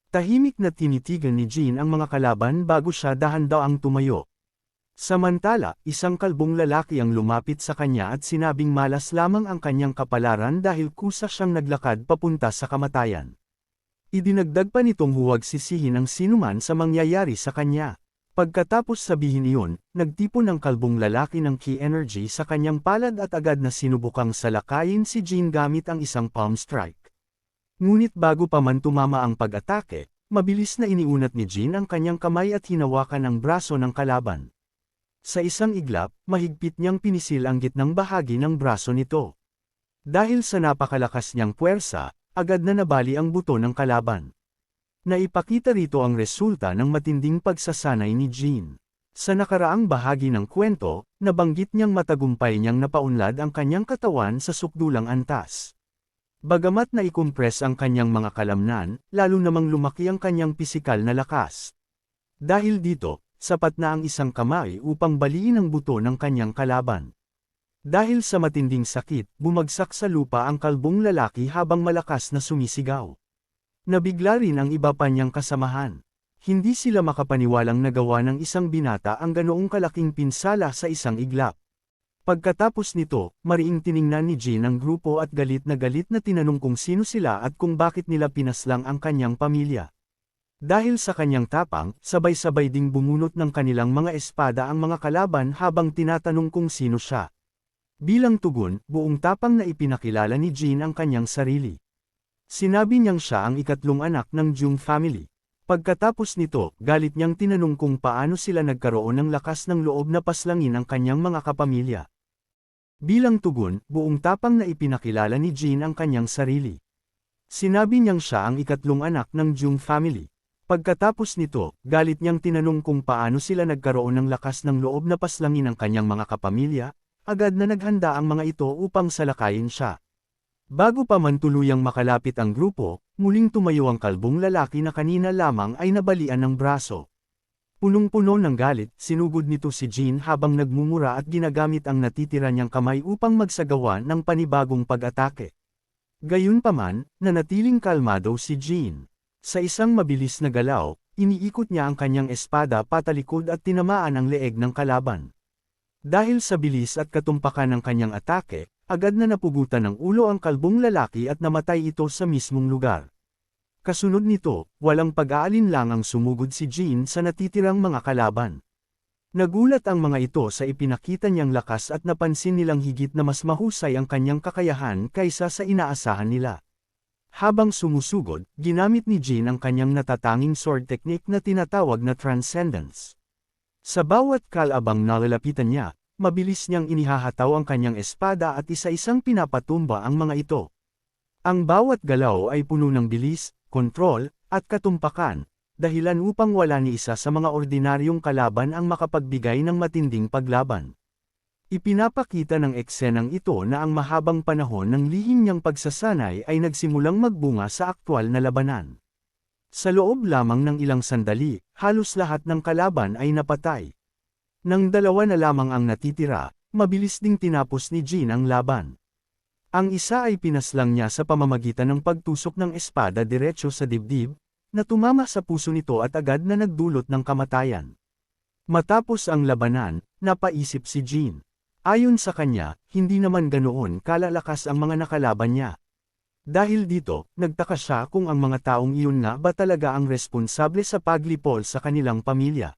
[SPEAKER 1] Tahimik na tinitigan ni Jean ang mga kalaban bago siya dahan-daang tumayo. Samantala, isang kalbong lalaki ang lumapit sa kanya at sinabing malas lamang ang kanyang kapalaran dahil kusa siyang naglakad papunta sa kamatayan. Idinagdag pa nitong huwag sisihin ang sinuman sa mangyayari sa kanya. Pagkatapos sabihin iyon, nagtipon ang kalbong lalaki ng ki energy sa kanyang palad at agad na sinubukang salakayin si Jean gamit ang isang palm strike. Ngunit bago pa man tumama ang pag-atake, mabilis na iniunat ni Jean ang kanyang kamay at hinawakan ang braso ng kalaban. Sa isang iglap, mahigpit niyang pinisil ang gitnang bahagi ng braso nito. Dahil sa napakalakas niyang puwersa, agad na nabali ang buto ng kalaban. Naipakita rito ang resulta ng matinding pagsasanay ni Jean. Sa nakaraang bahagi ng kwento, nabanggit niyang matagumpay niyang napaunlad ang kanyang katawan sa sukdulang antas. Bagamat naikumpres ang kanyang mga kalamnan, lalo namang lumaki ang kanyang pisikal na lakas. Dahil dito, sapat na ang isang kamay upang baliin ang buto ng kanyang kalaban. Dahil sa matinding sakit, bumagsak sa lupa ang kalbong lalaki habang malakas na sumisigaw. Nabigla rin ang iba pa niyang kasamahan. Hindi sila makapaniwalang nagawa ng isang binata ang ganoong kalaking pinsala sa isang iglap. Pagkatapos nito, mariing tiningnan ni Jean ang grupo at galit na tinanong kung sino sila at kung bakit nila pinaslang ang kanyang pamilya. Dahil sa kanyang tapang, sabay-sabay ding bumunot ng kanilang mga espada ang mga kalaban habang tinatanong kung sino siya. Bilang tugon, buong tapang na ipinakilala ni Jean ang kanyang sarili. Sinabi niyang siya ang ikatlong anak ng Jung family. Pagkatapos nito, galit niyang tinanong kung paano sila nagkaroon ng lakas ng loob na paslangin ang kanyang mga kapamilya. Bilang tugon, buong tapang na ipinakilala ni Jean ang kanyang sarili. Sinabi niyang siya ang ikatlong anak ng Jung family. Pagkatapos nito, galit niyang tinanong kung paano sila nagkaroon ng lakas ng loob na paslangin ang kanyang mga kapamilya, agad na naghanda ang mga ito upang salakayin siya. Bago pa man tuluyang makalapit ang grupo, muling tumayo ang kalbong lalaki na kanina lamang ay nabalian ng braso. Punong-puno ng galit, sinugod nito si Jean habang nagmumura at ginagamit ang natitira niyang kamay upang magsagawa ng panibagong pag-atake. Gayunpaman, nanatiling kalmado si Jean. Sa isang mabilis na galaw, iniikot niya ang kanyang espada patalikod at tinamaan ang leeg ng kalaban. Dahil sa bilis at katumpakan ng kanyang atake, agad na napugutan ng ulo ang kalbong lalaki at namatay ito sa mismong lugar. Kasunod nito, walang pag-aalinlangang sumugod si Jean sa natitirang mga kalaban. Nagulat ang mga ito sa ipinakita niyang lakas at napansin nilang higit na mas mahusay ang kanyang kakayahan kaysa sa inaasahan nila. Habang sumusugod, ginamit ni Jean ang kanyang natatanging sword technique na tinatawag na Transcendence. Sa bawat kalabang nalalapitan niya, mabilis niyang inihahataw ang kanyang espada at isa-isang pinapatumba ang mga ito. Ang bawat galaw ay puno ng bilis, kontrol, at katumpakan, dahilan upang wala ni isa sa mga ordinaryong kalaban ang makapagbigay ng matinding paglaban. Ipinapakita ng eksenang ito na ang mahabang panahon ng lihim niyang pagsasanay ay nagsimulang magbunga sa aktwal na labanan. Sa loob lamang ng ilang sandali, halos lahat ng kalaban ay napatay. Nang dalawa na lamang ang natitira, mabilis ding tinapos ni Jean ang laban. Ang isa ay pinaslang niya sa pamamagitan ng pagtusok ng espada diretso sa dibdib, na tumama sa puso nito at agad na nagdulot ng kamatayan. Matapos ang labanan, napaisip si Jean. Ayon sa kanya, hindi naman ganoon kalalakas ang mga nakalaban niya. Dahil dito, nagtaka siya kung ang mga taong iyon nga ba talaga ang responsable sa paglipol sa kanilang pamilya.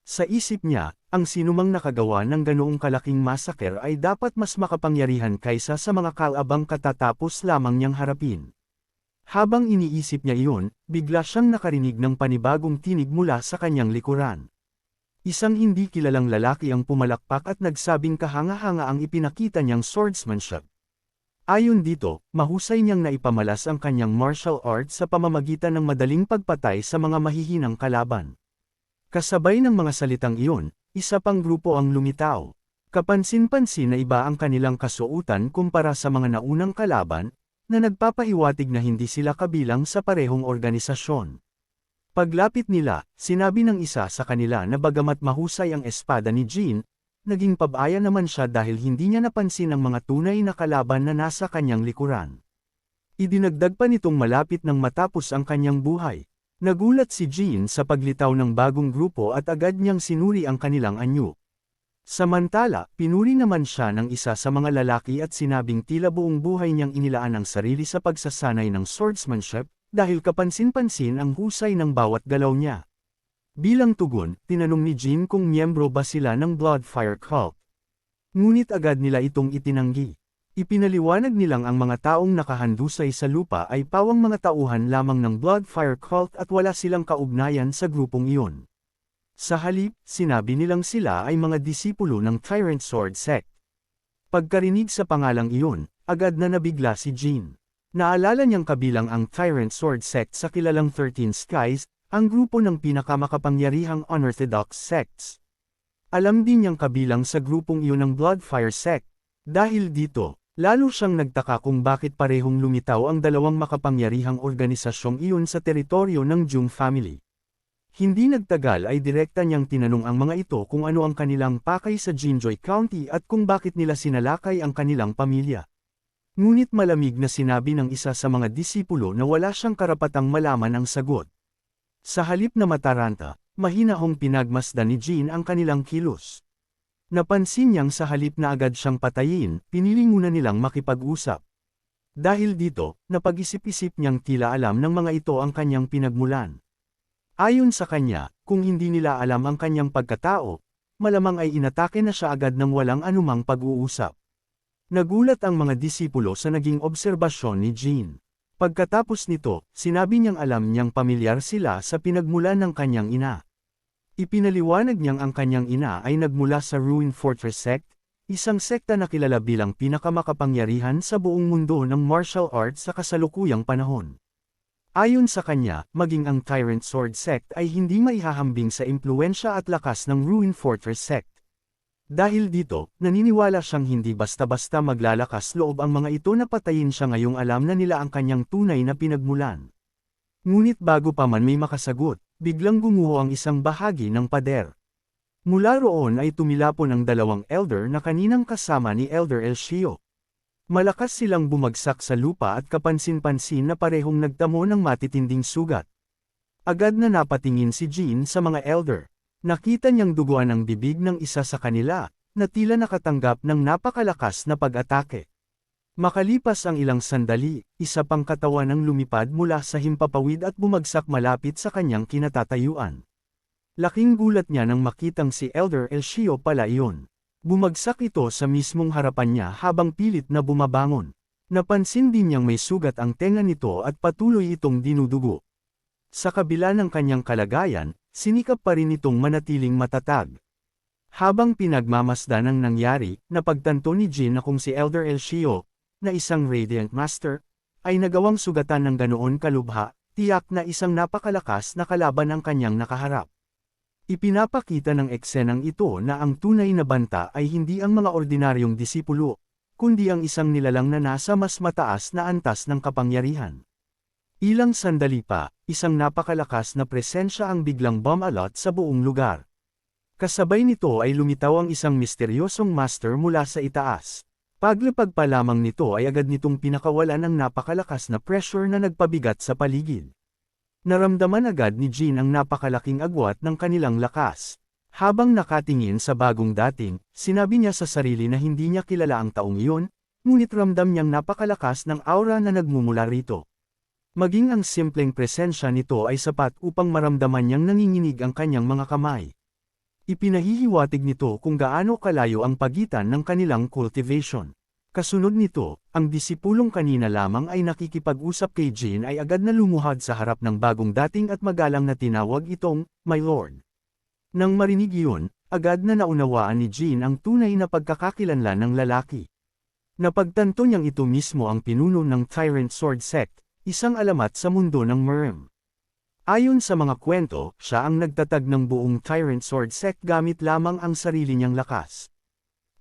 [SPEAKER 1] Sa isip niya, ang sinumang nakagawa ng ganoong kalaking massacre ay dapat mas makapangyarihan kaysa sa mga kalabang katatapos lamang niyang harapin. Habang iniisip niya iyon, bigla siyang nakarinig ng panibagong tinig mula sa kanyang likuran. Isang hindi kilalang lalaki ang pumalakpak at nagsabing kahanga-hanga ang ipinakita niyang swordsmanship. Ayon dito, mahusay niyang naipamalas ang kanyang martial arts sa pamamagitan ng madaling pagpatay sa mga mahihinang kalaban. Kasabay ng mga salitang iyon, isa pang grupo ang lumitaw. Kapansin-pansin na iba ang kanilang kasuotan kumpara sa mga naunang kalaban, na nagpapahiwatig na hindi sila kabilang sa parehong organisasyon. Paglapit nila, sinabi ng isa sa kanila na bagamat mahusay ang espada ni Jean, naging pabaya naman siya dahil hindi niya napansin ang mga tunay na kalaban na nasa kanyang likuran. Idinagdag pa nitong malapit nang matapos ang kanyang buhay. Nagulat si Jean sa paglitaw ng bagong grupo at agad niyang sinuri ang kanilang anyo. Samantala, pinuri naman siya ng isa sa mga lalaki at sinabing tila buong buhay niyang inilaan ang sarili sa pagsasanay ng swordsmanship, dahil kapansin-pansin ang husay ng bawat galaw niya. Bilang tugon, tinanong ni Jean kung miyembro ba sila ng Bloodfire Cult. Ngunit agad nila itong itinanggi. Ipinaliwanag nilang ang mga taong nakahandusay sa lupa ay pawang mga tauhan lamang ng Bloodfire Cult at wala silang kaugnayan sa grupong iyon. Sa halip, sinabi nilang sila ay mga disipulo ng Tyrant Sword Sect. Pagkarinig sa pangalang iyon, agad na nabigla si Jean. Naalala niyang kabilang ang Tyrant Sword Sect sa kilalang 13 Skies, ang grupo ng pinakamakapangyarihang unorthodox sects. Alam din niyang kabilang sa grupong iyon ang Bloodfire Sect. Dahil dito, lalo siyang nagtaka kung bakit parehong lumitaw ang dalawang makapangyarihang organisasyong iyon sa teritoryo ng Jung family. Hindi nagtagal ay direkta niyang tinanong ang mga ito kung ano ang kanilang pakay sa Jinjoy County at kung bakit nila sinalakay ang kanilang pamilya. Ngunit malamig na sinabi ng isa sa mga disipulo na wala siyang karapatang malaman ang sagot. Sa halip na mataranta, mahinahong pinagmasdan ni Jin ang kanilang kilos. Napansin niyang sa halip na agad siyang patayin, pinili muna nilang makipag-usap. Dahil dito, napag-isip-isip niyang tila alam ng mga ito ang kanyang pinagmulan. Ayon sa kanya, kung hindi nila alam ang kanyang pagkatao, malamang ay inatake na siya agad ng walang anumang pag-uusap. Nagulat ang mga disipulo sa naging obserbasyon ni Jin. Pagkatapos nito, sinabi niyang alam niyang pamilyar sila sa pinagmulan ng kanyang ina. Ipinaliwanag niyang ang kanyang ina ay nagmula sa Ruin Fortress Sect, isang sekta na kilala bilang pinakamakapangyarihan sa buong mundo ng martial arts sa kasalukuyang panahon. Ayon sa kanya, maging ang Tyrant Sword Sect ay hindi maihahambing sa impluensya at lakas ng Ruin Fortress Sect. Dahil dito, naniniwala siyang hindi basta-basta maglalakas loob ang mga ito na patayin siya ngayong alam na nila ang kanyang tunay na pinagmulan. Ngunit bago pa man may makasagot, biglang gumuho ang isang bahagi ng pader. Mula roon ay tumilapon ang dalawang elder na kaninang kasama ni Elder Elshio. Malakas silang bumagsak sa lupa at kapansin-pansin na parehong nagtamo ng matitinding sugat. Agad na napatingin si Jin sa mga elder. Nakita niyang duguan ang bibig ng isa sa kanila, na tila nakatanggap ng napakalakas na pag-atake. Makalipas ang ilang sandali, isa pang katawan ang lumipad mula sa himpapawid at bumagsak malapit sa kanyang kinatatayuan. Laking gulat niya nang makitang si Elder Elshio pala iyon. Bumagsak ito sa mismong harapan niya habang pilit na bumabangon. Napansin din niyang may sugat ang tenga nito at patuloy itong dinudugo. Sa kabila ng kanyang kalagayan, sinikap pa rin itong manatiling matatag. Habang pinagmamasdan ang nangyari, napagtanto ni Jin na kung si Elder Elshio, na isang Radiant Master, ay nagawang sugatan ng ganoon kalubha, tiyak na isang napakalakas na kalaban ang kanyang nakaharap. Ipinapakita ng eksenang ito na ang tunay na banta ay hindi ang mga ordinaryong disipulo, kundi ang isang nilalang na nasa mas mataas na antas ng kapangyarihan. Ilang sandali pa, isang napakalakas na presensya ang biglang bumalot sa buong lugar. Kasabay nito ay lumitaw ang isang misteryosong master mula sa itaas. Paglapag pa lamang nito ay agad nitong pinakawalan ang napakalakas na pressure na nagpabigat sa paligid. Naramdaman agad ni Jin ang napakalaking agwat ng kanilang lakas. Habang nakatingin sa bagong dating, sinabi niya sa sarili na hindi niya kilala ang taong iyon, ngunit ramdam niyang napakalakas ng aura na nagmumula rito. Maging ang simpleng presensya nito ay sapat upang maramdaman niyang nanginginig ang kanyang mga kamay. Ipinahihiwatig nito kung gaano kalayo ang pagitan ng kanilang cultivation. Kasunod nito, ang disipulong kanina lamang ay nakikipag-usap kay Jin ay agad na lumuhad sa harap ng bagong dating at magalang na tinawag itong, My Lord. Nang marinig iyon, agad na naunawaan ni Jin ang tunay na pagkakakilanlan ng lalaki. Napagtanto niyang ito mismo ang pinuno ng Tyrant Sword Sect, isang alamat sa mundo ng Murm. Ayon sa mga kwento, siya ang nagtatag ng buong Tyrant Sword Sect gamit lamang ang sarili niyang lakas.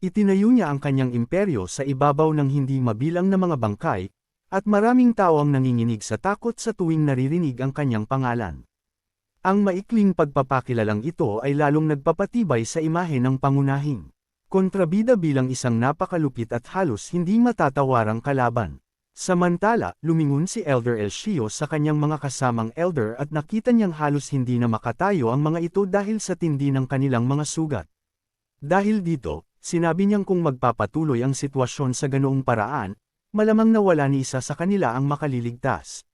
[SPEAKER 1] Itinayo niya ang kanyang imperyo sa ibabaw ng hindi mabilang na mga bangkay, at maraming tao ang nanginginig sa takot sa tuwing naririnig ang kanyang pangalan. Ang maikling pagpapakilalang ito ay lalong nagpapatibay sa imahe ng pangunahing kontrabida bilang isang napakalupit at halos hindi matatawarang kalaban. Samantala, lumingon si Elder Elshio sa kanyang mga kasamang elder at nakita niyang halos hindi na makatayo ang mga ito dahil sa tindi ng kanilang mga sugat. Dahil dito, sinabi niyang kung magpapatuloy ang sitwasyon sa ganoong paraan, malamang nawala ni isa sa kanila ang makaliligtas.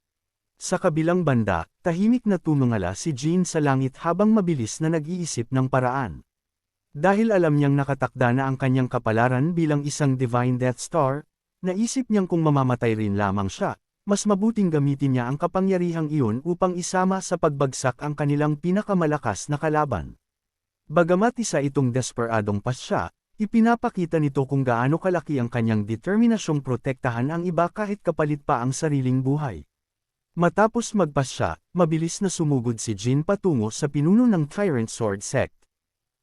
[SPEAKER 1] Sa kabilang banda, tahimik na tumungala si Jin sa langit habang mabilis na nag-iisip ng paraan. Dahil alam niyang nakatakda na ang kanyang kapalaran bilang isang Divine Death Star, naisip niyang kung mamamatay rin lamang siya, mas mabuting gamitin niya ang kapangyarihang iyon upang isama sa pagbagsak ang kanilang pinakamalakas na kalaban. Bagamat isa itong desperadong pasya, Ipinapakita nito kung gaano kalaki ang kanyang determinasyong protektahan ang iba kahit kapalit pa ang sariling buhay. Matapos magpasya, mabilis na sumugod si Jin patungo sa pinuno ng Tyrant Sword Sect.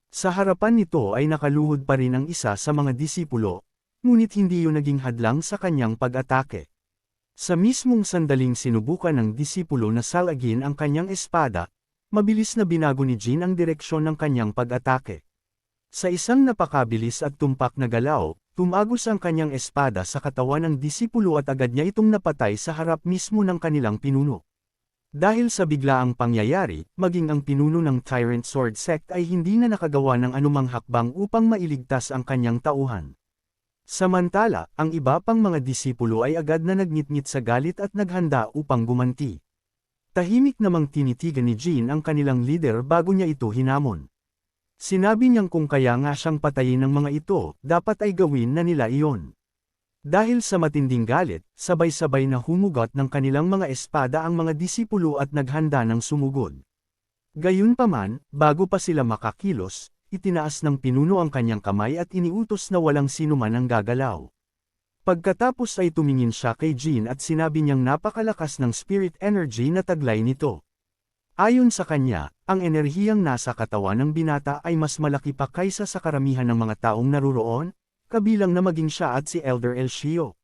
[SPEAKER 1] Sa harapan nito ay nakaluhod pa rin ang isa sa mga disipulo, ngunit hindi yun naging hadlang sa kanyang pag-atake. Sa mismong sandaling sinubukan ng disipulo na salagin ang kanyang espada, mabilis na binago ni Jin ang direksyon ng kanyang pag-atake. Sa isang napakabilis at tumpak na galaw, tumagos ang kanyang espada sa katawan ng disipulo at agad niya itong napatay sa harap mismo ng kanilang pinuno. Dahil sa biglaang pangyayari, maging ang pinuno ng Tyrant Sword Sect ay hindi na nakagawa ng anumang hakbang upang mailigtas ang kanyang tauhan. Samantala, ang iba pang mga disipulo ay agad na nagngit-ngit sa galit at naghanda upang gumanti. Tahimik namang tinitigan ni Jin ang kanilang leader bago niya ito hinamon. Sinabi niyang kung kaya nga siyang patayin ng mga ito, dapat ay gawin na nila iyon. Dahil sa matinding galit, sabay-sabay na humugot ng kanilang mga espada ang mga disipulo at naghanda ng sumugod. Gayunpaman, bago pa sila makakilos, itinaas ng pinuno ang kanyang kamay at iniutos na walang sinuman ang gagalaw. Pagkatapos ay tumingin siya kay Jin at sinabi niyang napakalakas ng spirit energy na taglay nito. Ayon sa kanya, ang enerhiyang nasa katawan ng binata ay mas malaki pa kaysa sa karamihan ng mga taong naruroon, kabilang na maging siya at si Elder Elshio.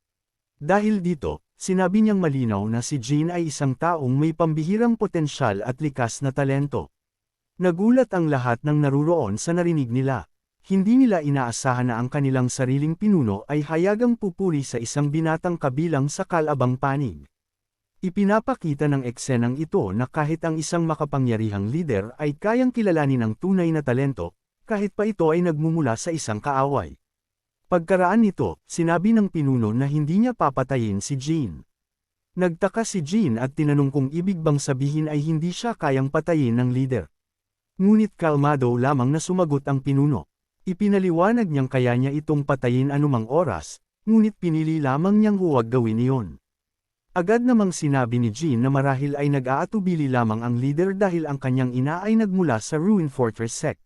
[SPEAKER 1] Dahil dito, sinabi niyang malinaw na si Jin ay isang taong may pambihirang potensyal at likas na talento. Nagulat ang lahat ng naruroon sa narinig nila. Hindi nila inaasahan na ang kanilang sariling pinuno ay hayagang pupuri sa isang binatang kabilang sa kalabang panig. Ipinapakita ng eksenang ito na kahit ang isang makapangyarihang lider ay kayang kilalanin ang tunay na talento, kahit pa ito ay nagmumula sa isang kaaway. Pagkaraan nito, sinabi ng pinuno na hindi niya papatayin si Jin. Nagtaka si Jin at tinanong kung ibig bang sabihin ay hindi siya kayang patayin ng lider. Ngunit kalmado lamang na sumagot ang pinuno. Ipinaliwanag niyang kaya niya itong patayin anumang oras, ngunit pinili lamang niyang huwag gawin iyon. Agad namang sinabi ni Jin na marahil ay nag-aatubili lamang ang leader dahil ang kanyang ina ay nagmula sa Ruin Fortress Sect.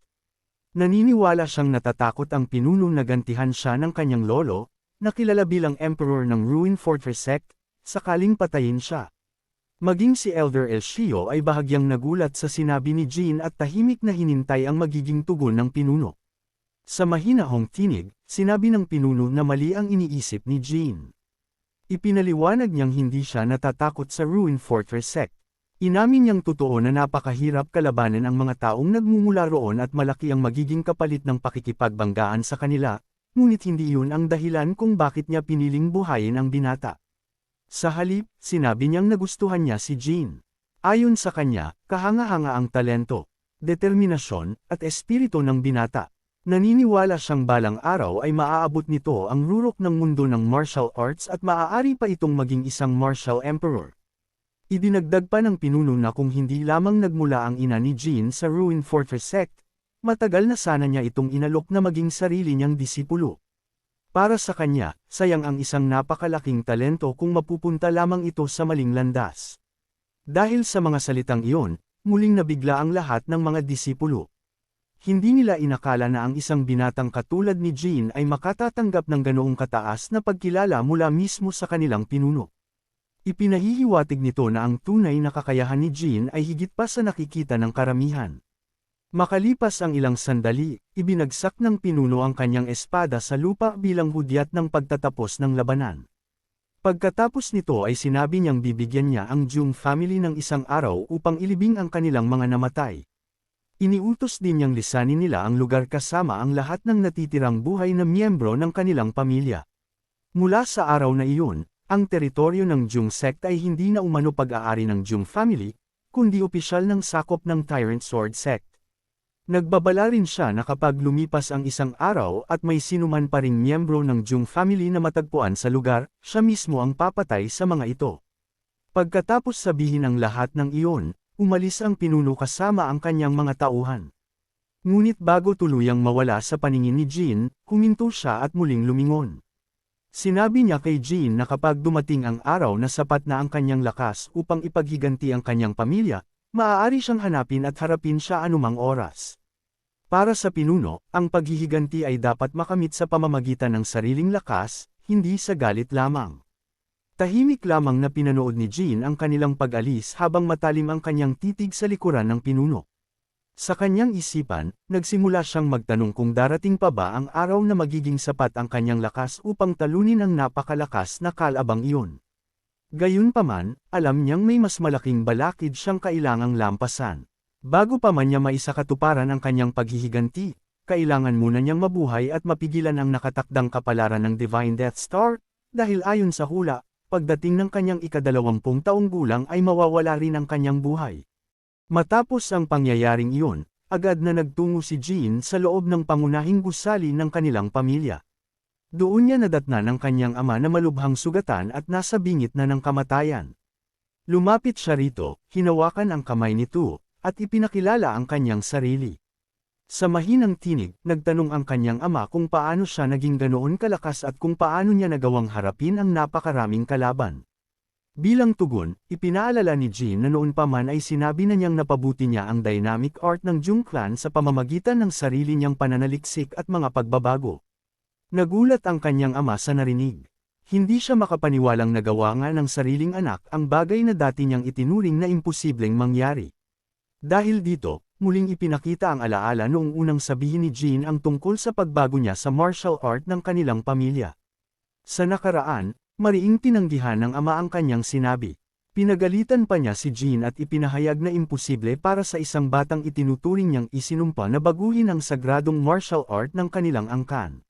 [SPEAKER 1] Naniniwala siyang natatakot ang pinuno na gantihan siya ng kanyang lolo, na kilala bilang Emperor ng Ruin Fortress Sect, sakaling patayin siya. Maging si Elder Elshio ay bahagyang nagulat sa sinabi ni Jin at tahimik na hinintay ang magiging tugon ng pinuno. Sa mahinahong tinig, sinabi ng pinuno na mali ang iniisip ni Jin. Ipinaliwanag niyang hindi siya natatakot sa Ruin Fortress Sect. Inamin niyang totoo na napakahirap kalabanan ang mga taong nagmumula roon at malaki ang magiging kapalit ng pakikipagbanggaan sa kanila, ngunit hindi yun ang dahilan kung bakit niya piniling buhayin ang binata. Sa halip, sinabi niyang nagustuhan niya si Jin. Ayon sa kanya, kahanga-hanga ang talento, determinasyon, at espiritu ng binata. Naniniwala siyang balang araw ay maaabot nito ang rurok ng mundo ng martial arts at maaari pa itong maging isang martial emperor. Idinagdag pa ng pinuno na kung hindi lamang nagmula ang ina ni Jin sa Ruin Fortress Sect, matagal na sana niya itong inalok na maging sarili niyang disipulo. Para sa kanya, sayang ang isang napakalaking talento kung mapupunta lamang ito sa maling landas. Dahil sa mga salitang iyon, muling nabigla ang lahat ng mga disipulo. Hindi nila inakala na ang isang binatang katulad ni Jin ay makatatanggap ng ganoong kataas na pagkilala mula mismo sa kanilang pinuno. Ipinahihiwatig nito na ang tunay na kakayahan ni Jin ay higit pa sa nakikita ng karamihan. Makalipas ang ilang sandali, ibinagsak ng pinuno ang kanyang espada sa lupa bilang hudyat ng pagtatapos ng labanan. Pagkatapos nito ay sinabi niyang bibigyan niya ang Jung family ng isang araw upang ilibing ang kanilang mga namatay. Iniutos din niyang lisanin nila ang lugar kasama ang lahat ng natitirang buhay na miyembro ng kanilang pamilya. Mula sa araw na iyon, ang teritoryo ng Jung Sect ay hindi na umano pag-aari ng Jung family, kundi opisyal ng sakop ng Tyrant Sword Sect. Nagbabala rin siya na kapag lumipas ang isang araw at may sinuman pa ring miyembro ng Jung family na matagpuan sa lugar, siya mismo ang papatay sa mga ito. Pagkatapos sabihin ang lahat ng iyon, umalis ang pinuno kasama ang kanyang mga tauhan. Ngunit bago tuluyang mawala sa paningin ni Jin, huminto siya at muling lumingon. Sinabi niya kay Jin na kapag dumating ang araw na sapat na ang kanyang lakas upang ipaghiganti ang kanyang pamilya, maaari siyang hanapin at harapin siya anumang oras. Para sa pinuno, ang paghihiganti ay dapat makamit sa pamamagitan ng sariling lakas, hindi sa galit lamang. Tahimik lamang na pinanood ni Jean ang kanilang pag-alis habang matalim ang kanyang titig sa likuran ng pinuno. Sa kanyang isipan, nagsimula siyang magtanong kung darating pa ba ang araw na magiging sapat ang kanyang lakas upang talunin ang napakalakas na kalabang iyon. Gayunpaman, alam niyang may mas malaking balakid siyang kailangang lampasan. Bago pa man niya maisakatuparan ang kanyang paghihiganti, kailangan muna niyang mabuhay at mapigilan ang nakatakdang kapalaran ng Divine Death Star, dahil ayon sa hula, pagdating ng kanyang ika-20 taong gulang ay mawawala rin ang kanyang buhay. Matapos ang pangyayaring iyon, agad na nagtungo si Jean sa loob ng pangunahing gusali ng kanilang pamilya. Doon niya nadatnan ang kanyang ama na malubhang sugatan at nasa bingit na ng kamatayan. Lumapit siya rito, hinawakan ang kamay nito, at ipinakilala ang kanyang sarili. Sa mahinang tinig, nagtanong ang kanyang ama kung paano siya naging ganoon kalakas at kung paano niya nagawang harapin ang napakaraming kalaban. Bilang tugon, ipinaalala ni Jean na noon pa man ay sinabi na niyang napabuti niya ang dynamic art ng Jung Clan sa pamamagitan ng sarili niyang pananaliksik at mga pagbabago. Nagulat ang kanyang ama sa narinig. Hindi siya makapaniwalang nagawa nga ng sariling anak ang bagay na dati niyang itinuring na imposibleng mangyari. Dahil dito, muling ipinakita ang alaala noong unang sabihin ni Jean ang tungkol sa pagbago niya sa martial art ng kanilang pamilya. Sa nakaraan, mariing tinanggihan ng ama ang kanyang sinabi. Pinagalitan pa niya si Jean at ipinahayag na imposible para sa isang batang itinuturing niyang isinumpa na baguhin ang sagradong martial art ng kanilang angkan.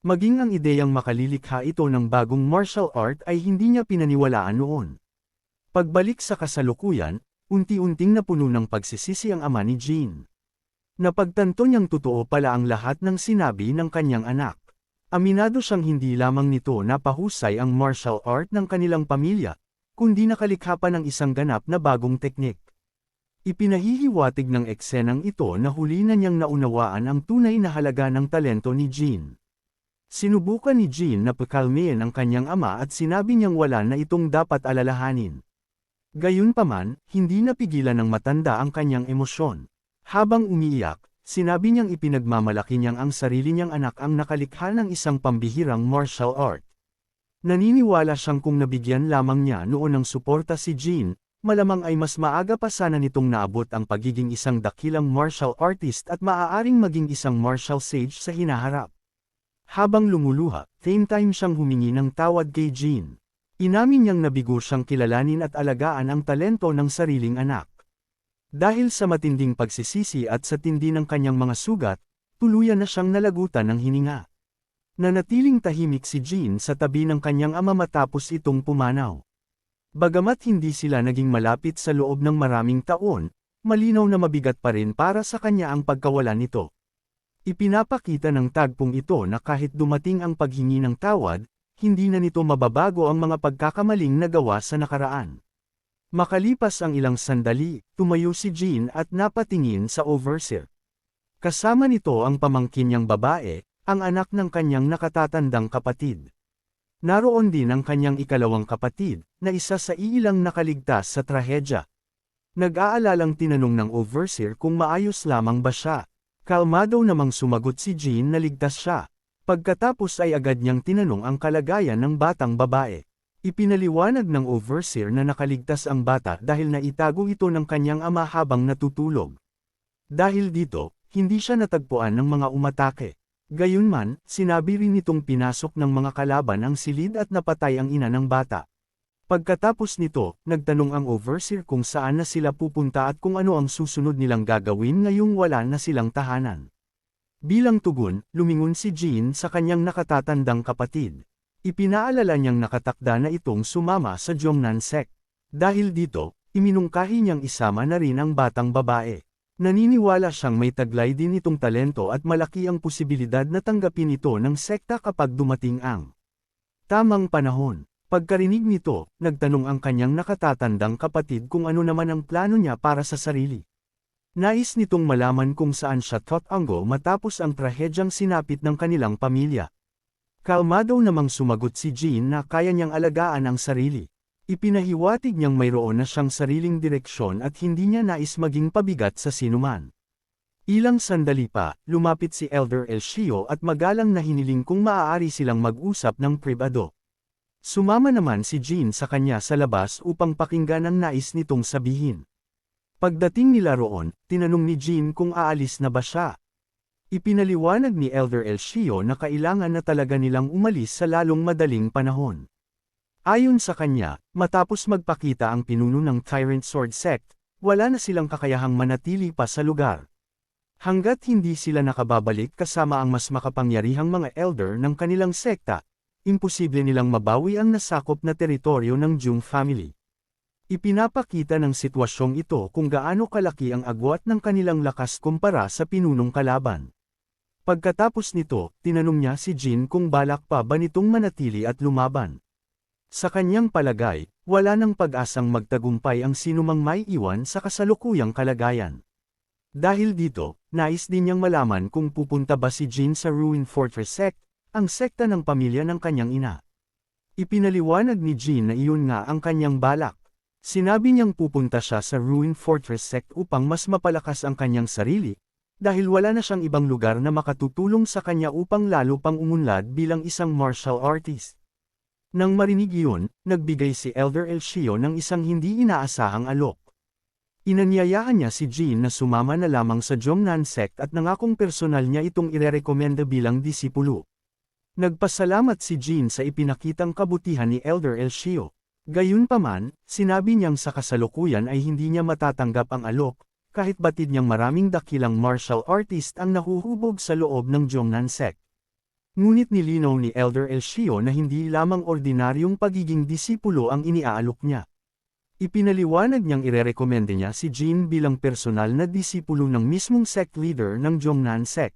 [SPEAKER 1] Maging ang ideyang makalilikha ito ng bagong martial art ay hindi niya pinaniwalaan noon. Pagbalik sa kasalukuyan, unti-unting napuno ng pagsisisi ang ama ni Jean. Napagtanto niyang totoo pala ang lahat ng sinabi ng kanyang anak. Aminado siyang hindi lamang nito napahusay ang martial art ng kanilang pamilya, kundi nakalikha pa ng isang ganap na bagong teknik. Ipinahihiwatig ng eksenang ito na huli na niyang naunawaan ang tunay na halaga ng talento ni Jean. Sinubukan ni Jean na pakalmayin ang kanyang ama at sinabi niyang wala na itong dapat alalahanin. Gayunpaman, hindi napigilan ng matanda ang kanyang emosyon. Habang umiiyak, sinabi niyang ipinagmamalaki niyang ang sarili niyang anak ang nakalikha ng isang pambihirang martial art. Naniniwala siyang kung nabigyan lamang niya noon ng suporta si Jean, malamang ay mas maaga pa sana nitong naabot ang pagiging isang dakilang martial artist at maaaring maging isang martial sage sa hinaharap. Habang lumuluha, same time siyang humingi ng tawad kay Jean. Inamin niyang nabigo siyang kilalanin at alagaan ang talento ng sariling anak. Dahil sa matinding pagsisisi at sa tindi ng kanyang mga sugat, tuluyan na siyang nalagutan ng hininga. Nanatiling tahimik si Jean sa tabi ng kanyang ama matapos itong pumanaw. Bagamat hindi sila naging malapit sa loob ng maraming taon, malinaw na mabigat pa rin para sa kanya ang pagkawala nito. Ipinapakita ng tagpong ito na kahit dumating ang paghingi ng tawad, hindi na nito mababago ang mga pagkakamaling nagawa sa nakaraan. Makalipas ang ilang sandali, tumayo si Jean at napatingin sa overseer. Kasama nito ang pamangkin niyang babae, ang anak ng kanyang nakatatandang kapatid. Naroon din ang kanyang ikalawang kapatid, na isa sa iilang nakaligtas sa trahedya. Nag-aalalang tinanong ng overseer kung maayos lamang ba siya. Kalmado namang sumagot si Jean na ligtas siya. Pagkatapos ay agad niyang tinanong ang kalagayan ng batang babae. Ipinaliwanag ng overseer na nakaligtas ang bata dahil naitago ito ng kanyang ama habang natutulog. Dahil dito, hindi siya natagpuan ng mga umatake. Gayunman, sinabi rin nitong pinasok ng mga kalaban ang silid at napatay ang ina ng bata. Pagkatapos nito, nagtanong ang overseer kung saan na sila pupunta at kung ano ang susunod nilang gagawin ngayong wala na silang tahanan. Bilang tugon, lumingon si Jean sa kanyang nakatatandang kapatid. Ipinaalala niyang nakatakda na itong sumama sa Jongnan sect. Dahil dito, iminungkahi niyang isama na rin ang batang babae. Naniniwala siyang may taglay din itong talento at malaki ang posibilidad na tanggapin ito ng sekta kapag dumating ang tamang panahon. Pagkarinig nito, nagtanong ang kanyang nakatatandang kapatid kung ano naman ang plano niya para sa sarili. Nais nitong malaman kung saan siya tatango matapos ang trahedyang sinapit ng kanilang pamilya. Kalmado namang sumagot si Jean na kaya niyang alagaan ang sarili. Ipinahiwatig niyang mayroon na siyang sariling direksyon at hindi niya nais maging pabigat sa sinuman. Ilang sandali pa, lumapit si Elder Elcio at magalang na hiniling kung maaari silang mag-usap ng pribado. Sumama naman si Jean sa kanya sa labas upang pakinggan ang nais nitong sabihin. Pagdating nila roon, tinanong ni Jean kung aalis na ba siya. Ipinaliwanag ni Elder Elcio na kailangan na talaga nilang umalis sa lalong madaling panahon. Ayon sa kanya, matapos magpakita ang pinuno ng Tyrant Sword Sect, wala na silang kakayahang manatili pa sa lugar. Hanggat hindi sila nakababalik kasama ang mas makapangyarihang mga elder ng kanilang sekta, imposible nilang mabawi ang nasakop na teritoryo ng Jung family. Ipinapakita ng sitwasyong ito kung gaano kalaki ang agwat ng kanilang lakas kumpara sa pinunong kalaban. Pagkatapos nito, tinanong niya si Jean kung balak pa ba nitong manatili at lumaban. Sa kanyang palagay, wala nang pag-asang magtagumpay ang sinumang may iwan sa kasalukuyang kalagayan. Dahil dito, nais din niyang malaman kung pupunta ba si Jean sa Ruin Fortress Sect, ang sekta ng pamilya ng kanyang ina. Ipinaliwanag ni Jean na iyon nga ang kanyang balak. Sinabi niyang pupunta siya sa Ruin Fortress Sect upang mas mapalakas ang kanyang sarili, dahil wala na siyang ibang lugar na makatutulong sa kanya upang lalo pang umunlad bilang isang martial artist. Nang marinig iyon, nagbigay si Elder Elcio ng isang hindi inaasahang alok. Inanyayahan niya si Jean na sumama na lamang sa Jongnan Sect at nangakong personal niya itong irerekomenda bilang disipulo. Nagpasalamat si Jean sa ipinakitang kabutihan ni Elder Elcio. Gayunpaman, sinabi niyang sa kasalukuyan ay hindi niya matatanggap ang alok, kahit batid niyang maraming dakilang martial artist ang nahuhubog sa loob ng Jongnan Sect. Ngunit nilinaw ni Elder Elcio na hindi lamang ordinaryong pagiging disipulo ang iniaalok niya. Ipinaliwanag niyang irerekomenda niya si Jean bilang personal na disipulo ng mismong sect leader ng Jongnan Sect.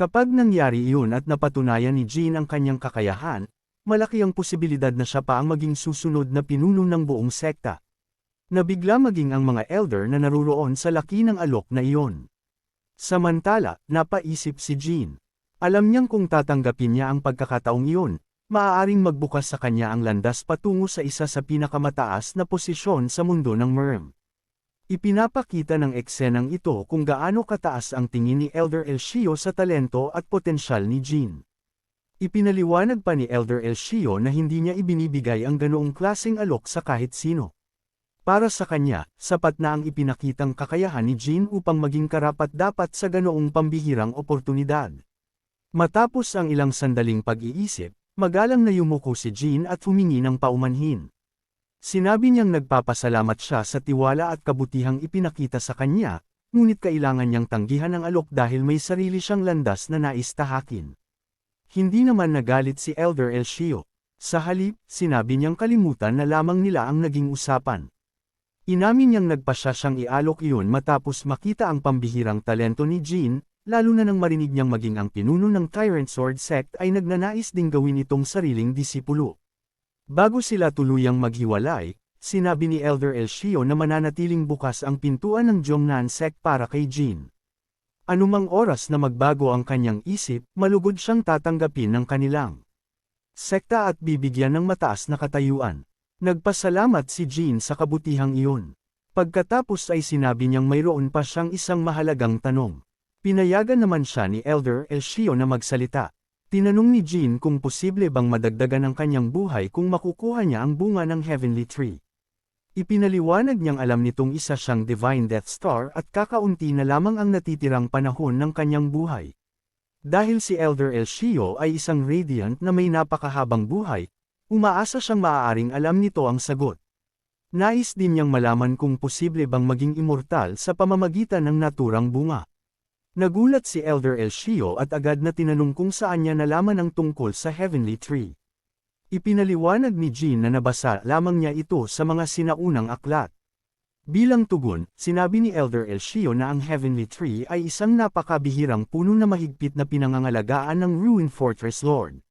[SPEAKER 1] Kapag nangyari iyon at napatunayan ni Jean ang kanyang kakayahan, malaki ang posibilidad na siya pa ang maging susunod na pinuno ng buong sekta. Nabigla maging ang mga elder na naruroon sa laki ng alok na iyon. Samantala, napaisip si Jean. Alam niyang kung tatanggapin niya ang pagkakataong iyon, maaaring magbukas sa kanya ang landas patungo sa isa sa pinakamataas na posisyon sa mundo ng MERM. Ipinapakita ng eksenang ito kung gaano kataas ang tingin ni Elder Elcio sa talento at potensyal ni Jean. Ipinaliwanag pa ni Elder Elcio na hindi niya ibinibigay ang ganoong klaseng alok sa kahit sino. Para sa kanya, sapat na ang ipinakitang kakayahan ni Jean upang maging karapat-dapat sa ganoong pambihirang oportunidad. Matapos ang ilang sandaling pag-iisip, magalang na yumuko si Jean at humingi ng paumanhin. Sinabi niyang nagpapasalamat siya sa tiwala at kabutihang ipinakita sa kanya, ngunit kailangan niyang tanggihan ang alok dahil may sarili siyang landas na nais tahakin. Hindi naman nagalit si Elder Elcio. Sa halip, sinabi niyang kalimutan na lamang nila ang naging usapan. Inamin niyang nagpasya siyang ialok iyon matapos makita ang pambihirang talento ni Jean, lalo na nang marinig niyang maging ang pinuno ng Tyrant Sword Sect ay nagnanais ding gawin itong sariling disipulo. Bago sila tuluyang maghiwalay, sinabi ni Elder Elcio na mananatiling bukas ang pintuan ng Jongnan Sect para kay Jean. Anumang oras na magbago ang kanyang isip, malugod siyang tatanggapin ng kanilang sekta at bibigyan ng mataas na katayuan. Nagpasalamat si Jean sa kabutihang iyon. Pagkatapos ay sinabi niyang mayroon pa siyang isang mahalagang tanong. Pinayagan naman siya ni Elder Elcio na magsalita. Tinanong ni Jean kung posible bang madagdagan ang kanyang buhay kung makukuha niya ang bunga ng Heavenly Tree. Ipinaliwanag niyang alam nitong isa siyang Divine Death Star at kakaunti na lamang ang natitirang panahon ng kanyang buhay. Dahil si Elder Elcio ay isang Radiant na may napakahabang buhay, umaasa siyang maaaring alam nito ang sagot. Nais din niyang malaman kung posible bang maging immortal sa pamamagitan ng naturang bunga. Nagulat si Elder Elcio at agad na tinanong kung saan niya nalaman ang tungkol sa Heavenly Tree. Ipinaliwanag ni Jean na nabasa lamang niya ito sa mga sinaunang aklat. Bilang tugon, sinabi ni Elder Elcio na ang Heavenly Tree ay isang napakabihirang puno na mahigpit na pinangangalagaan ng Ruin Fortress Lord.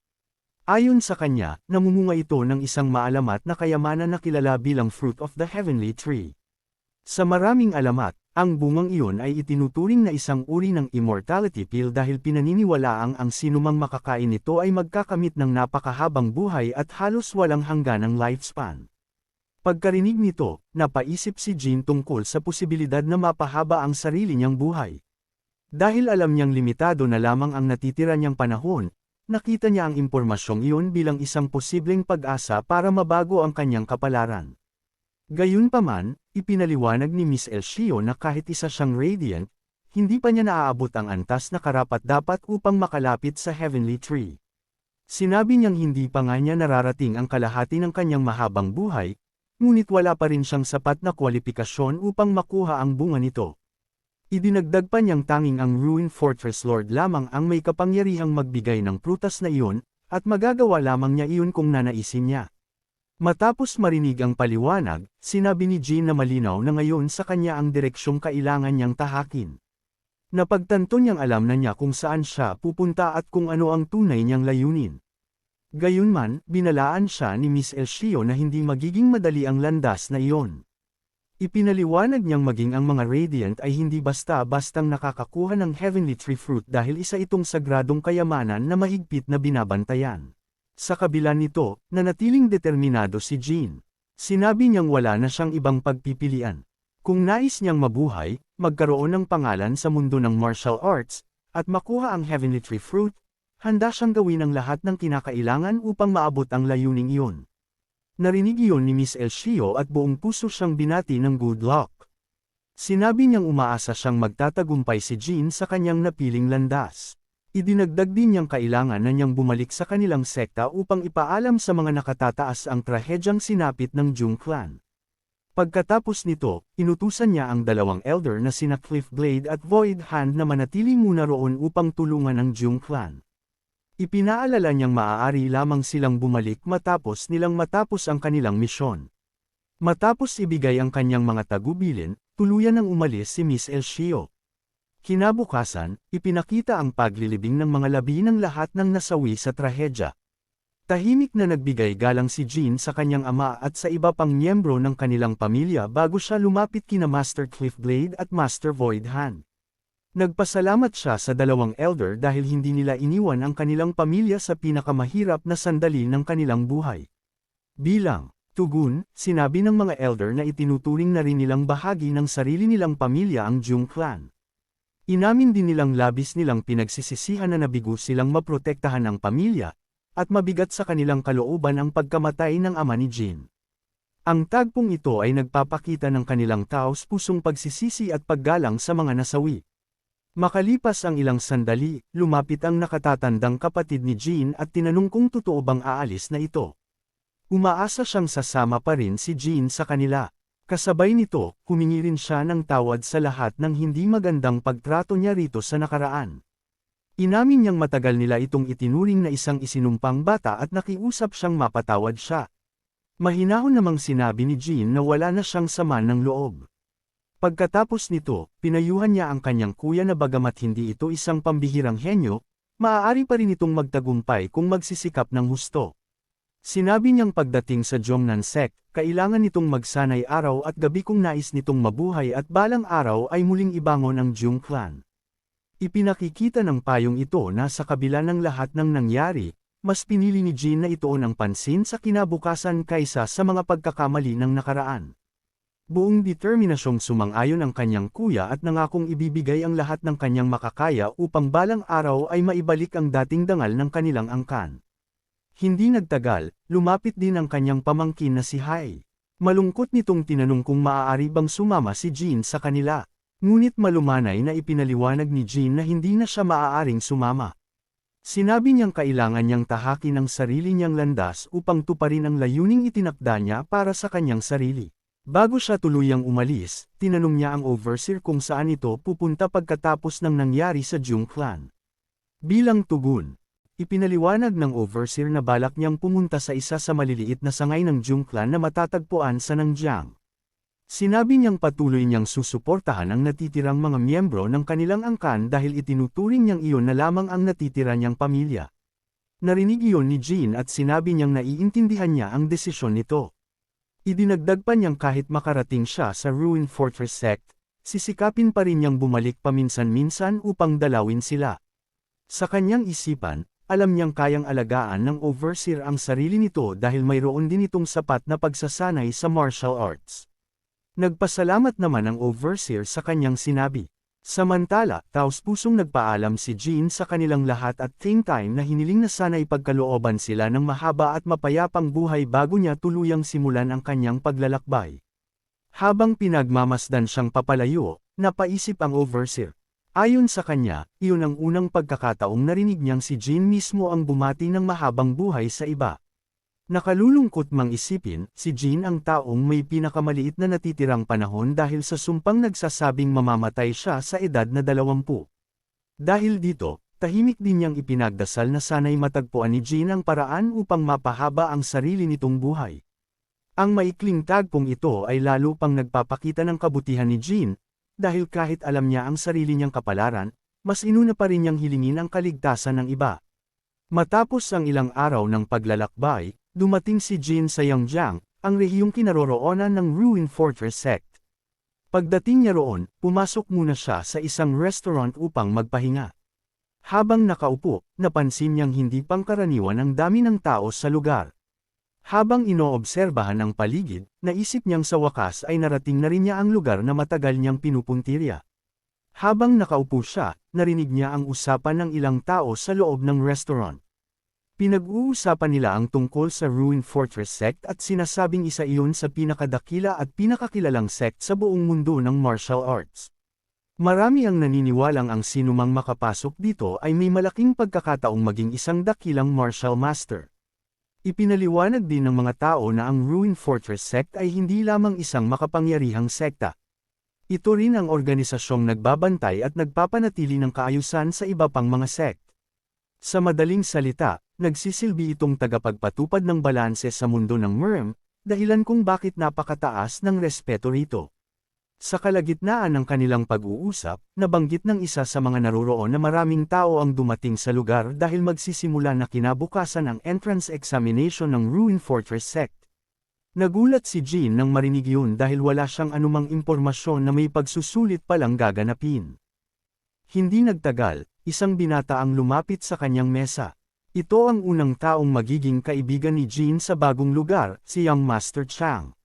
[SPEAKER 1] Ayon sa kanya, namumunga ito ng isang maalamat na kayamanan na kilala bilang Fruit of the Heavenly Tree. Sa maraming alamat, ang bungang iyon ay itinuturing na isang uri ng immortality pill dahil pinaniniwalaang ang sinumang makakain nito ay magkakamit ng napakahabang buhay at halos walang hangganang lifespan. Pagkarinig nito, napaisip si Jean tungkol sa posibilidad na mapahaba ang sarili niyang buhay. Dahil alam niyang limitado na lamang ang natitira niyang panahon, nakita niya ang impormasyong iyon bilang isang posibleng pag-asa para mabago ang kanyang kapalaran. Gayunpaman, ipinaliwanag ni Miss Elshio na kahit isa siyang Radiant, hindi pa niya naaabot ang antas na karapat-dapat upang makalapit sa Heavenly Tree. Sinabi niyang hindi pa nga niya nararating ang kalahati ng kanyang mahabang buhay, ngunit wala pa rin siyang sapat na kwalipikasyon upang makuha ang bunga nito. Idinagdag pa niyang tanging ang Ruined Fortress Lord lamang ang may kapangyarihang magbigay ng prutas na iyon, at magagawa lamang niya iyon kung nanaisin niya. Matapos marinig ang paliwanag, sinabi ni Jean na malinaw na ngayon sa kanya ang direksyong kailangan niyang tahakin. Napagtanto niyang alam na niya kung saan siya pupunta at kung ano ang tunay niyang layunin. Gayunman, binalaan siya ni Miss Elshio na hindi magiging madali ang landas na iyon. Ipinaliwanag niyang maging ang mga Radiant ay hindi basta-bastang nakakakuha ng Heavenly Tree Fruit dahil isa itong sagradong kayamanan na mahigpit na binabantayan. Sa kabila nito, nanatiling determinado si Jean. Sinabi niyang wala na siyang ibang pagpipilian. Kung nais niyang mabuhay, magkaroon ng pangalan sa mundo ng martial arts, at makuha ang Heavenly Tree Fruit, handa siyang gawin ang lahat ng kinakailangan upang maabot ang layuning iyon. Narinig iyon ni Miss Elshio at buong puso siyang binati ng good luck. Sinabi niyang umaasa siyang magtatagumpay si Jean sa kanyang napiling landas. Idinagdag din niyang kailangan na niyang bumalik sa kanilang sekta upang ipaalam sa mga nakatataas ang trahedyang sinapit ng Jung Clan. Pagkatapos nito, inutusan niya ang dalawang elder na sina Cliffblade at Void Hand na manatili muna roon upang tulungan ang Jung Clan. Ipinaalala niyang maaari lamang silang bumalik matapos ang kanilang misyon. Matapos ibigay ang kanyang mga tagubilin, tuluyan nang umalis si Miss Elshio. Kinabukasan, ipinakita ang paglilibing ng mga labi ng lahat ng nasawi sa trahedya. Tahimik na nagbigay galang si Jean sa kanyang ama at sa iba pang miyembro ng kanilang pamilya bago siya lumapit kina Master Cliffblade at Master Void Hand. Nagpasalamat siya sa dalawang elder dahil hindi nila iniwan ang kanilang pamilya sa pinakamahirap na sandali ng kanilang buhay. Bilang tugon, sinabi ng mga elder na itinuturing na rin nilang bahagi ng sarili nilang pamilya ang Jung Clan. Inamin din nilang labis nilang pinagsisisihan na nabigo silang maprotektahan ang pamilya, at mabigat sa kanilang kalooban ang pagkamatay ng ama ni Jean. Ang tagpong ito ay nagpapakita ng kanilang taos-pusong pagsisisi at paggalang sa mga nasawi. Makalipas ang ilang sandali, lumapit ang nakatatandang kapatid ni Jean at tinanong kung totoo bang aalis na ito. Umaasa siyang sasama pa rin si Jean sa kanila. Kasabay nito, humingi rin siya ng tawad sa lahat ng hindi magandang pagtrato niya rito sa nakaraan. Inamin niyang matagal nila itong itinuring na isang isinumpang bata at nakiusap siyang mapatawad siya. Mahinahon namang sinabi ni Jean na wala na siyang sama ng loob. Pagkatapos nito, pinayuhan niya ang kanyang kuya na bagamat hindi ito isang pambihirang henyo, maaari pa rin itong magtagumpay kung magsisikap ng husto. Sinabi niyang pagdating sa Jongnan Sect, kailangan nitong magsanay araw at gabi kung nais nitong mabuhay at balang araw ay muling ibangon ang Jung Clan. Ipinakikita ng payong ito na sa kabila ng lahat ng nangyari, mas pinili ni Jean na ituon ang pansin sa kinabukasan kaysa sa mga pagkakamali ng nakaraan. Buong determinasyong sumang-ayon ang kanyang kuya at nangakong ibibigay ang lahat ng kanyang makakaya upang balang araw ay maibalik ang dating dangal ng kanilang angkan. Hindi nagtagal, lumapit din ang kanyang pamangkin na si Hai. Malungkot nitong tinanong kung maaari bang sumama si Jean sa kanila. Ngunit malumanay na ipinaliwanag ni Jean na hindi na siya maaaring sumama. Sinabi niyang kailangan niyang tahakin ang sarili niyang landas upang tuparin ang layuning itinakda niya para sa kanyang sarili. Bago siya tuluyang umalis, tinanong niya ang overseer kung saan ito pupunta pagkatapos ng nangyari sa Jung Clan. Bilang tugon, ipinaliwanag ng overseer na balak niyang pumunta sa isa sa maliliit na sangay ng Jung Clan na matatagpuan sa Nanjiang. Sinabi niyang patuloy niyang susuportahan ang natitirang mga miyembro ng kanilang angkan dahil itinuturing niyang iyon na lamang ang natitira niyang pamilya. Narinig iyon ni Jean at sinabi niyang naiintindihan niya ang desisyon nito. Idinagdag pa niyang kahit makarating siya sa Ruined Fortress Sect, sisikapin pa rin niyang bumalik paminsan-minsan upang dalawin sila. Sa kanyang isipan, alam niyang kayang alagaan ng overseer ang sarili nito dahil mayroon din itong sapat na pagsasanay sa martial arts. Nagpasalamat naman ang overseer sa kanyang sinabi. Samantala, taos-pusong nagpaalam si Jean sa kanilang lahat at same time na hiniling na sana ipagkalooban sila ng mahaba at mapayapang buhay bago niya tuluyang simulan ang kanyang paglalakbay. Habang pinagmamasdan siyang papalayo, napaisip ang overseer. Ayon sa kanya, iyon ang unang pagkakataong narinig niyang si Jean mismo ang bumati ng mahabang buhay sa iba. Nakalulungkot mang isipin, si Jean ang taong may pinakamaliit na natitirang panahon dahil sa sumpang nagsasabing mamamatay siya sa edad na 20. Dahil dito, tahimik din niyang ipinagdasal na sana'y matagpuan ni Jean ang paraan upang mapahaba ang sarili nitong buhay. Ang maikling tagpong ito ay lalo pang nagpapakita ng kabutihan ni Jean, dahil kahit alam niya ang sarili niyang kapalaran, mas inuna pa rin niyang hilingin ang kaligtasan ng iba. Matapos ang ilang araw ng paglalakbay, dumating si Jean sa Yangjiang, ang rehiyong kinaroroonan ng Ruin Fortress sect. Pagdating niya roon, pumasok muna siya sa isang restaurant upang magpahinga. Habang nakaupo, napansin niyang hindi pangkaraniwan ang dami ng tao sa lugar. Habang inoobserbahan ang paligid, naisip niyang sa wakas ay narating na rin niya ang lugar na matagal niyang pinupuntirya. Habang nakaupo siya, narinig niya ang usapan ng ilang tao sa loob ng restaurant. Pinag-uusapan nila ang tungkol sa Ruin Fortress sect at sinasabing isa iyon sa pinakadakila at pinakakilalang sect sa buong mundo ng martial arts. Marami ang naniniwalang ang sinumang makapasok dito ay may malaking pagkakataong maging isang dakilang martial master. Ipinaliwanag din ng mga tao na ang Ruin Fortress sect ay hindi lamang isang makapangyarihang sekta. Ito rin ang organisasyong nagbabantay at nagpapanatili ng kaayusan sa iba pang mga sect. Sa madaling salita, nagsisilbi itong tagapagpatupad ng balanse sa mundo ng MERM, dahilan kung bakit napakataas ng respeto rito. Sa kalagitnaan ng kanilang pag-uusap, nabanggit ng isa sa mga naroroon na maraming tao ang dumating sa lugar dahil magsisimula na kinabukasan ang entrance examination ng Ruin Fortress sect. Nagulat si Jean nang marinig yun dahil wala siyang anumang impormasyon na may pagsusulit palang gaganapin. Hindi nagtagal, isang binata ang lumapit sa kanyang mesa. Ito ang unang taong magiging kaibigan ni Jean sa bagong lugar, si Young Master Chang.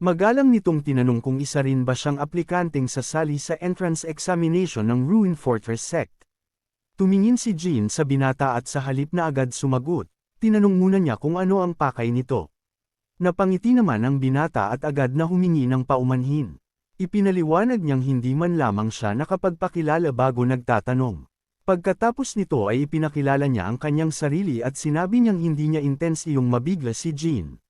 [SPEAKER 1] Magalang nitong tinanong kung isa rin ba siyang aplikanteng sasali sa entrance examination ng Ruin Fortress sect. Tumingin si Jean sa binata at sa halip na agad sumagot, tinanong muna niya kung ano ang pakay nito. Napangiti naman ang binata at agad na humingi ng paumanhin. Ipinaliwanag niyang hindi man lamang siya nakapagpakilala bago nagtatanong. Pagkatapos nito ay ipinakilala niya ang kanyang sarili at sinabi niyang hindi niya intens iyong mabigla si Jean.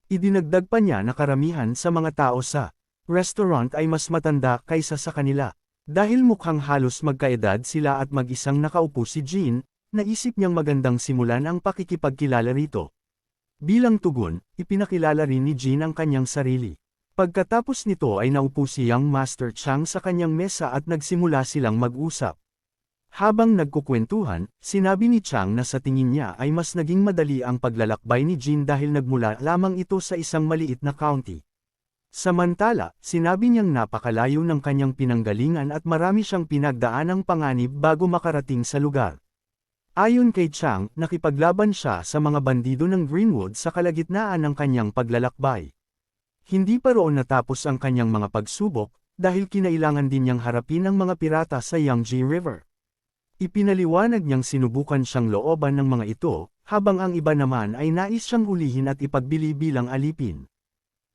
[SPEAKER 1] Idinagdag pa niya na karamihan sa mga tao sa restaurant ay mas matanda kaysa sa kanila. Dahil mukhang halos magkaedad sila at mag-isang nakaupo si Jean, naisip niyang magandang simulan ang pakikipagkilala rito. Bilang tugon, ipinakilala rin ni Jean ang kanyang sarili. Pagkatapos nito ay naupo si Young Master Chang sa kanyang mesa at nagsimula silang mag-usap. Habang nagkukwentuhan, sinabi ni Chang na sa tingin niya ay mas naging madali ang paglalakbay ni Jean dahil nagmula lamang ito sa isang maliit na county. Samantala, sinabi niyang napakalayo ng kanyang pinanggalingan at marami siyang pinagdaanang panganib bago makarating sa lugar. Ayon kay Chang, nakipaglaban siya sa mga bandido ng Greenwood sa kalagitnaan ng kanyang paglalakbay. Hindi pa roon natapos ang kanyang mga pagsubok, dahil kinailangan din niyang harapin ang mga pirata sa Yangtze River. Ipinaliwanag niyang sinubukan siyang looban ng mga ito, habang ang iba naman ay nais siyang hulihin at ipagbili bilang alipin.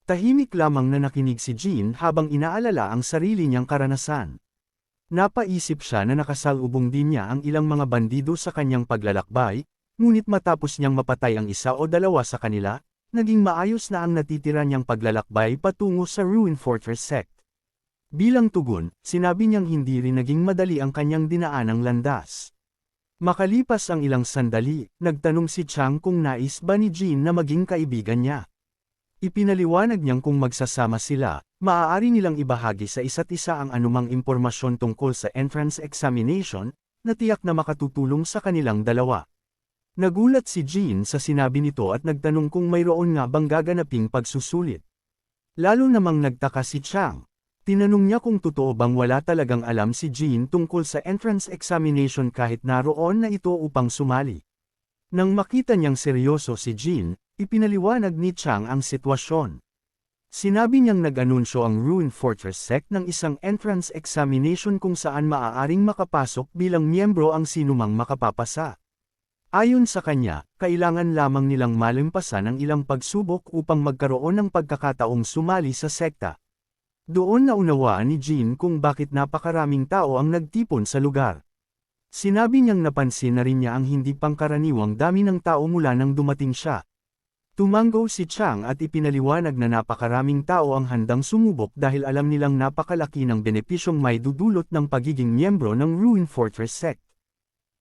[SPEAKER 1] Tahimik lamang na nakinig si Jean habang inaalala ang sarili niyang karanasan. Napaisip siya na nakasalubong din niya ang ilang mga bandido sa kanyang paglalakbay, ngunit matapos niyang mapatay ang isa o dalawa sa kanila, naging maayos na ang natitira niyang paglalakbay patungo sa Ruin Fortress sect. Bilang tugon, sinabi niyang hindi rin naging madali ang kanyang dinaanang landas. Makalipas ang ilang sandali, nagtanong si Chang kung nais ba ni Jean na maging kaibigan niya. Ipinaliwanag niyang kung magsasama sila, maaari nilang ibahagi sa isa't isa ang anumang impormasyon tungkol sa entrance examination, na tiyak na makatutulong sa kanilang dalawa. Nagulat si Jean sa sinabi nito at nagtanong kung mayroon nga bang gaganaping pagsusulit. Lalo namang nagtaka si Chang. Tinanong niya kung totoo bang wala talagang alam si Jean tungkol sa entrance examination kahit naroon na ito upang sumali. Nang makita niyang seryoso si Jean, ipinaliwanag ni Chang ang sitwasyon. Sinabi niyang nag-anunsyo ang Ruined Fortress Sect ng isang entrance examination kung saan maaaring makapasok bilang miyembro ang sinumang makapapasa. Ayon sa kanya, kailangan lamang nilang malampasan ang ilang pagsubok upang magkaroon ng pagkakataong sumali sa sekta. Doon naunawaan ni Jean kung bakit napakaraming tao ang nagtipon sa lugar. Sinabi niyang napansin na rin niya ang hindi pangkaraniwang dami ng tao mula nang dumating siya. Tumango si Chang at ipinaliwanag na napakaraming tao ang handang sumubok dahil alam nilang napakalaki ng benepisyong may dudulot ng pagiging miyembro ng Ruined Fortress Sect.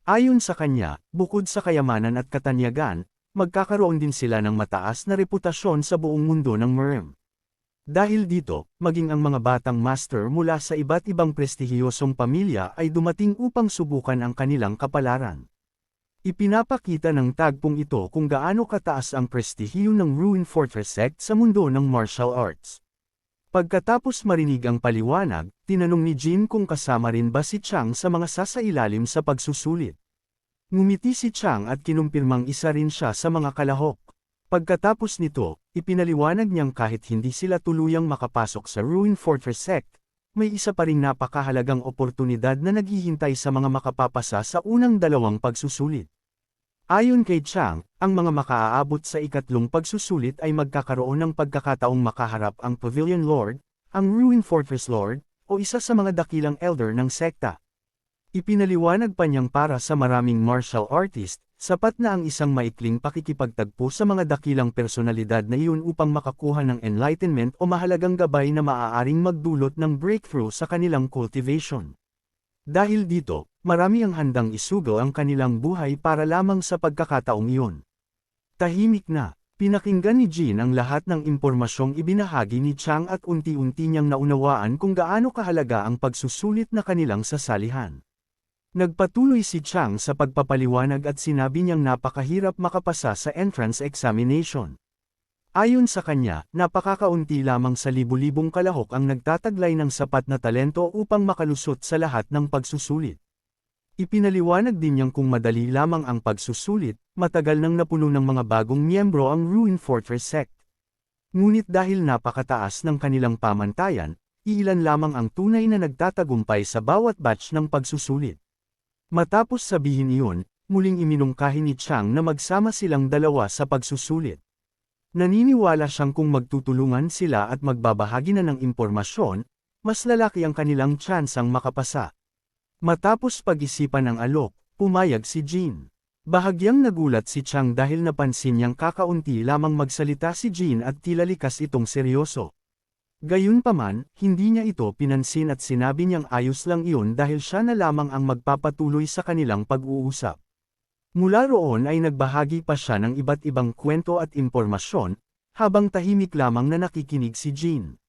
[SPEAKER 1] Ayon sa kanya, bukod sa kayamanan at katanyagan, magkakaroon din sila ng mataas na reputasyon sa buong mundo ng Murem. Dahil dito, maging ang mga batang master mula sa iba't ibang prestihiyosong pamilya ay dumating upang subukan ang kanilang kapalaran. Ipinapakita ng tagpong ito kung gaano kataas ang prestihiyo ng Ruined Fortress Sect sa mundo ng martial arts. Pagkatapos marinig ang paliwanag, tinanong ni Jean kung kasama rin ba si Chang sa mga sasailalim sa pagsusulit. Ngumiti si Chang at kinumpirmang isa rin siya sa mga kalahok. Pagkatapos nito, ipinaliwanag niyang kahit hindi sila tuluyang makapasok sa Ruined Fortress Sect, may isa pa ring napakahalagang oportunidad na naghihintay sa mga makapapasa sa unang dalawang pagsusulit. Ayon kay Chang, ang mga makaaabot sa ikatlong pagsusulit ay magkakaroon ng pagkakataong makaharap ang Pavilion Lord, ang Ruined Fortress Lord, o isa sa mga dakilang elder ng sekta. Ipinaliwanag pa niyang para sa maraming martial artist, sapat na ang isang maikling pakikipagtagpo sa mga dakilang personalidad na iyon upang makakuha ng enlightenment o mahalagang gabay na maaaring magdulot ng breakthrough sa kanilang cultivation. Dahil dito, marami ang handang isugo ang kanilang buhay para lamang sa pagkakataong iyon. Tahimik na, pinakinggan ni Jean ang lahat ng impormasyong ibinahagi ni Chang at unti-unti niyang naunawaan kung gaano kahalaga ang pagsusulit na kanilang sasalihan. Nagpatuloy si Chang sa pagpapaliwanag at sinabi niyang napakahirap makapasa sa entrance examination. Ayon sa kanya, napakakaunti lamang sa libu-libong kalahok ang nagtataglay ng sapat na talento upang makalusot sa lahat ng pagsusulit. Ipinaliwanag din niyang kung madali lamang ang pagsusulit, matagal nang napuno ng mga bagong miyembro ang Ruined Fortress Sect. Ngunit dahil napakataas ng kanilang pamantayan, iilan lamang ang tunay na nagtatagumpay sa bawat batch ng pagsusulit. Matapos sabihin iyon, muling iminungkahi ni Chang na magsama silang dalawa sa pagsusulit. Naniniwala siyang kung magtutulungan sila at magbabahagi na ng impormasyon, mas lalaki ang kanilang tsansang makapasa. Matapos pag-isipan ng alok, pumayag si Jean. Bahagyang nagulat si Chang dahil napansin niyang kakaunti lamang magsalita si Jean at tila likas itong seryoso. Gayunpaman, hindi niya ito pinansin at sinabi niyang ayos lang iyon dahil siya na lamang ang magpapatuloy sa kanilang pag-uusap. Mula roon ay nagbahagi pa siya ng iba't ibang kwento at impormasyon, habang tahimik lamang na nakikinig si Jean.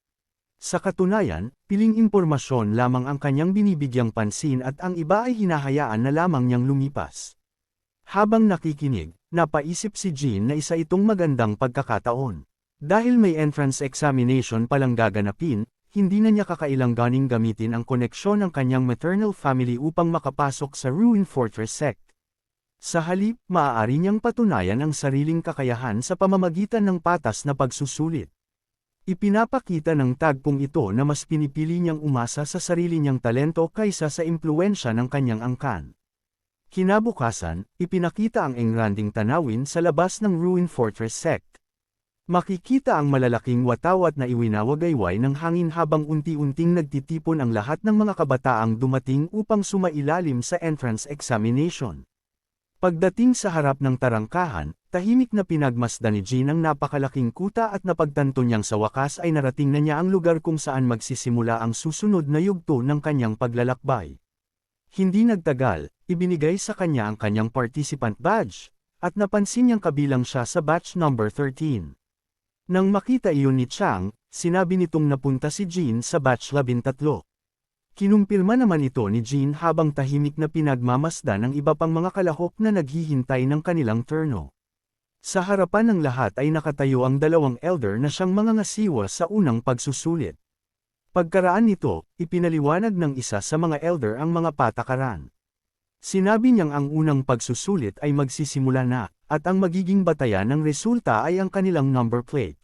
[SPEAKER 1] Sa katunayan, piling impormasyon lamang ang kanyang binibigyang pansin at ang iba ay hinahayaan na lamang niyang lumipas. Habang nakikinig, napaisip si Jean na isa itong magandang pagkakataon. Dahil may entrance examination palang gaganapin, hindi na niya kakailanganing gamitin ang koneksyon ng kanyang maternal family upang makapasok sa Ruined Fortress Sect. Sa halip, maaari niyang patunayan ang sariling kakayahan sa pamamagitan ng patas na pagsusulit. Ipinapakita ng tagpong ito na mas pinipili niyang umasa sa sarili niyang talento kaysa sa impluwensya ng kanyang angkan. Kinabukasan, ipinakita ang engranding tanawin sa labas ng Ruined Fortress Sect. Makikita ang malalaking watawat na iwinawagayway ng hangin habang unti-unting nagtitipon ang lahat ng mga kabataang dumating upang sumailalim sa entrance examination. Pagdating sa harap ng tarangkahan, tahimik na pinagmasdan ni Jean ang napakalaking kuta at napagtanto niyang sa wakas ay narating na niya ang lugar kung saan magsisimula ang susunod na yugto ng kanyang paglalakbay. Hindi nagtagal, ibinigay sa kanya ang kanyang participant badge, at napansin niyang kabilang siya sa batch number 13. Nang makita iyon ni Chang, sinabi nitong napunta si Jean sa batch 13. Kinumpirma naman ito ni Jean habang tahimik na pinagmamasdan ng iba pang mga kalahok na naghihintay ng kanilang turno. Sa harapan ng lahat ay nakatayo ang dalawang elder na siyang mga ngasiwa sa unang pagsusulit. Pagkaraan nito, ipinaliwanag ng isa sa mga elder ang mga patakaran. Sinabi niyang ang unang pagsusulit ay magsisimula na, at ang magiging batayan ng resulta ay ang kanilang number plate.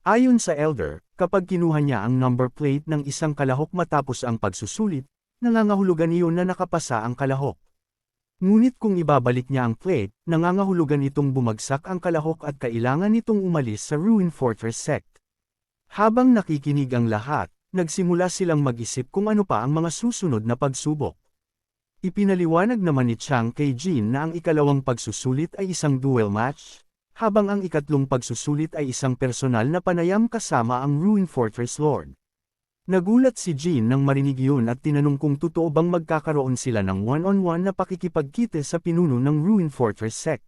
[SPEAKER 1] Ayon sa Elder, kapag kinuha niya ang number plate ng isang kalahok matapos ang pagsusulit, nangangahulugan iyon na nakapasa ang kalahok. Ngunit kung ibabalik niya ang plate, nangangahulugan itong bumagsak ang kalahok at kailangan itong umalis sa Ruin Fortress sect. Habang nakikinig ang lahat, nagsimula silang mag-isip kung ano pa ang mga susunod na pagsubok. Ipinaliwanag naman ni Chang kay Jin na ang ikalawang pagsusulit ay isang duel match, habang ang ikatlong pagsusulit ay isang personal na panayam kasama ang Ruin Fortress Lord. Nagulat si Jin nang marinig yun at tinanong kung totoo bang magkakaroon sila ng one-on-one na pakikipagkita sa pinuno ng Ruin Fortress sect.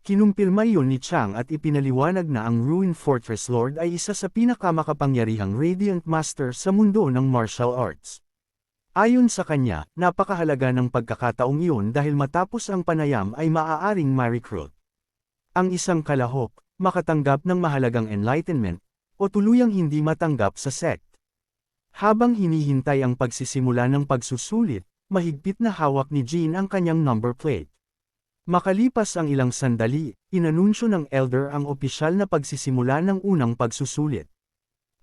[SPEAKER 1] Kinumpirma iyon ni Chang at ipinaliwanag na ang Ruin Fortress Lord ay isa sa pinakamakapangyarihang Radiant Master sa mundo ng martial arts. Ayon sa kanya, napakahalaga ng pagkakataong iyon dahil matapos ang panayam ay maaaring ma-recruit ang isang kalahok, makatanggap ng mahalagang enlightenment, o tuluyang hindi matanggap sa sect. Habang hinihintay ang pagsisimula ng pagsusulit, mahigpit na hawak ni Jin ang kanyang number plate. Makalipas ang ilang sandali, inanunsyo ng Elder ang opisyal na pagsisimula ng unang pagsusulit.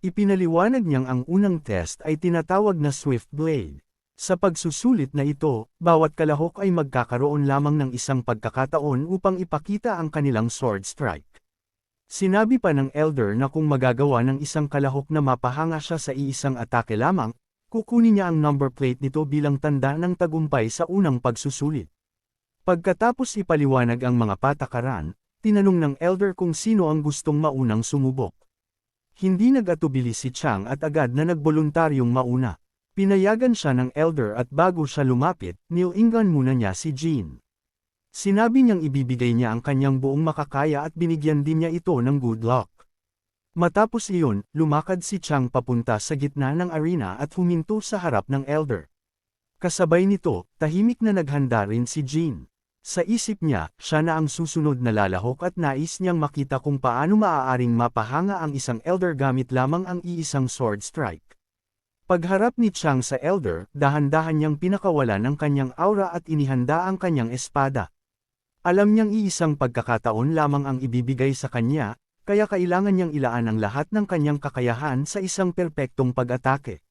[SPEAKER 1] Ipinaliwanag niyang ang unang test ay tinatawag na Swift Blade. Sa pagsusulit na ito, bawat kalahok ay magkakaroon lamang ng isang pagkakataon upang ipakita ang kanilang sword strike. Sinabi pa ng Elder na kung magagawa ng isang kalahok na mapahanga siya sa iisang atake lamang, kukunin niya ang number plate nito bilang tanda ng tagumpay sa unang pagsusulit. Pagkatapos ipaliwanag ang mga patakaran, tinanong ng Elder kung sino ang gustong maunang sumubok. Hindi nag-atubili si Chang at agad na nagboluntaryong mauna. Pinayagan siya ng Elder at bago siya lumapit, nilingan muna niya si Jin. Sinabi niyang ibibigay niya ang kanyang buong makakaya at binigyan din niya ito ng good luck. Matapos iyon, lumakad si Chang papunta sa gitna ng arena at huminto sa harap ng Elder. Kasabay nito, tahimik na naghanda rin si Jin. Sa isip niya, siya na ang susunod na lalahok at nais niyang makita kung paano maaaring mapahanga ang isang Elder gamit lamang ang iisang sword strike. Pagharap ni Chang sa Elder, dahan-dahan niyang pinakawalan ang kanyang aura at inihanda ang kanyang espada. Alam niyang iisang pagkakataon lamang ang ibibigay sa kanya, kaya kailangan niyang ilaan ang lahat ng kanyang kakayahan sa isang perpektong pag-atake.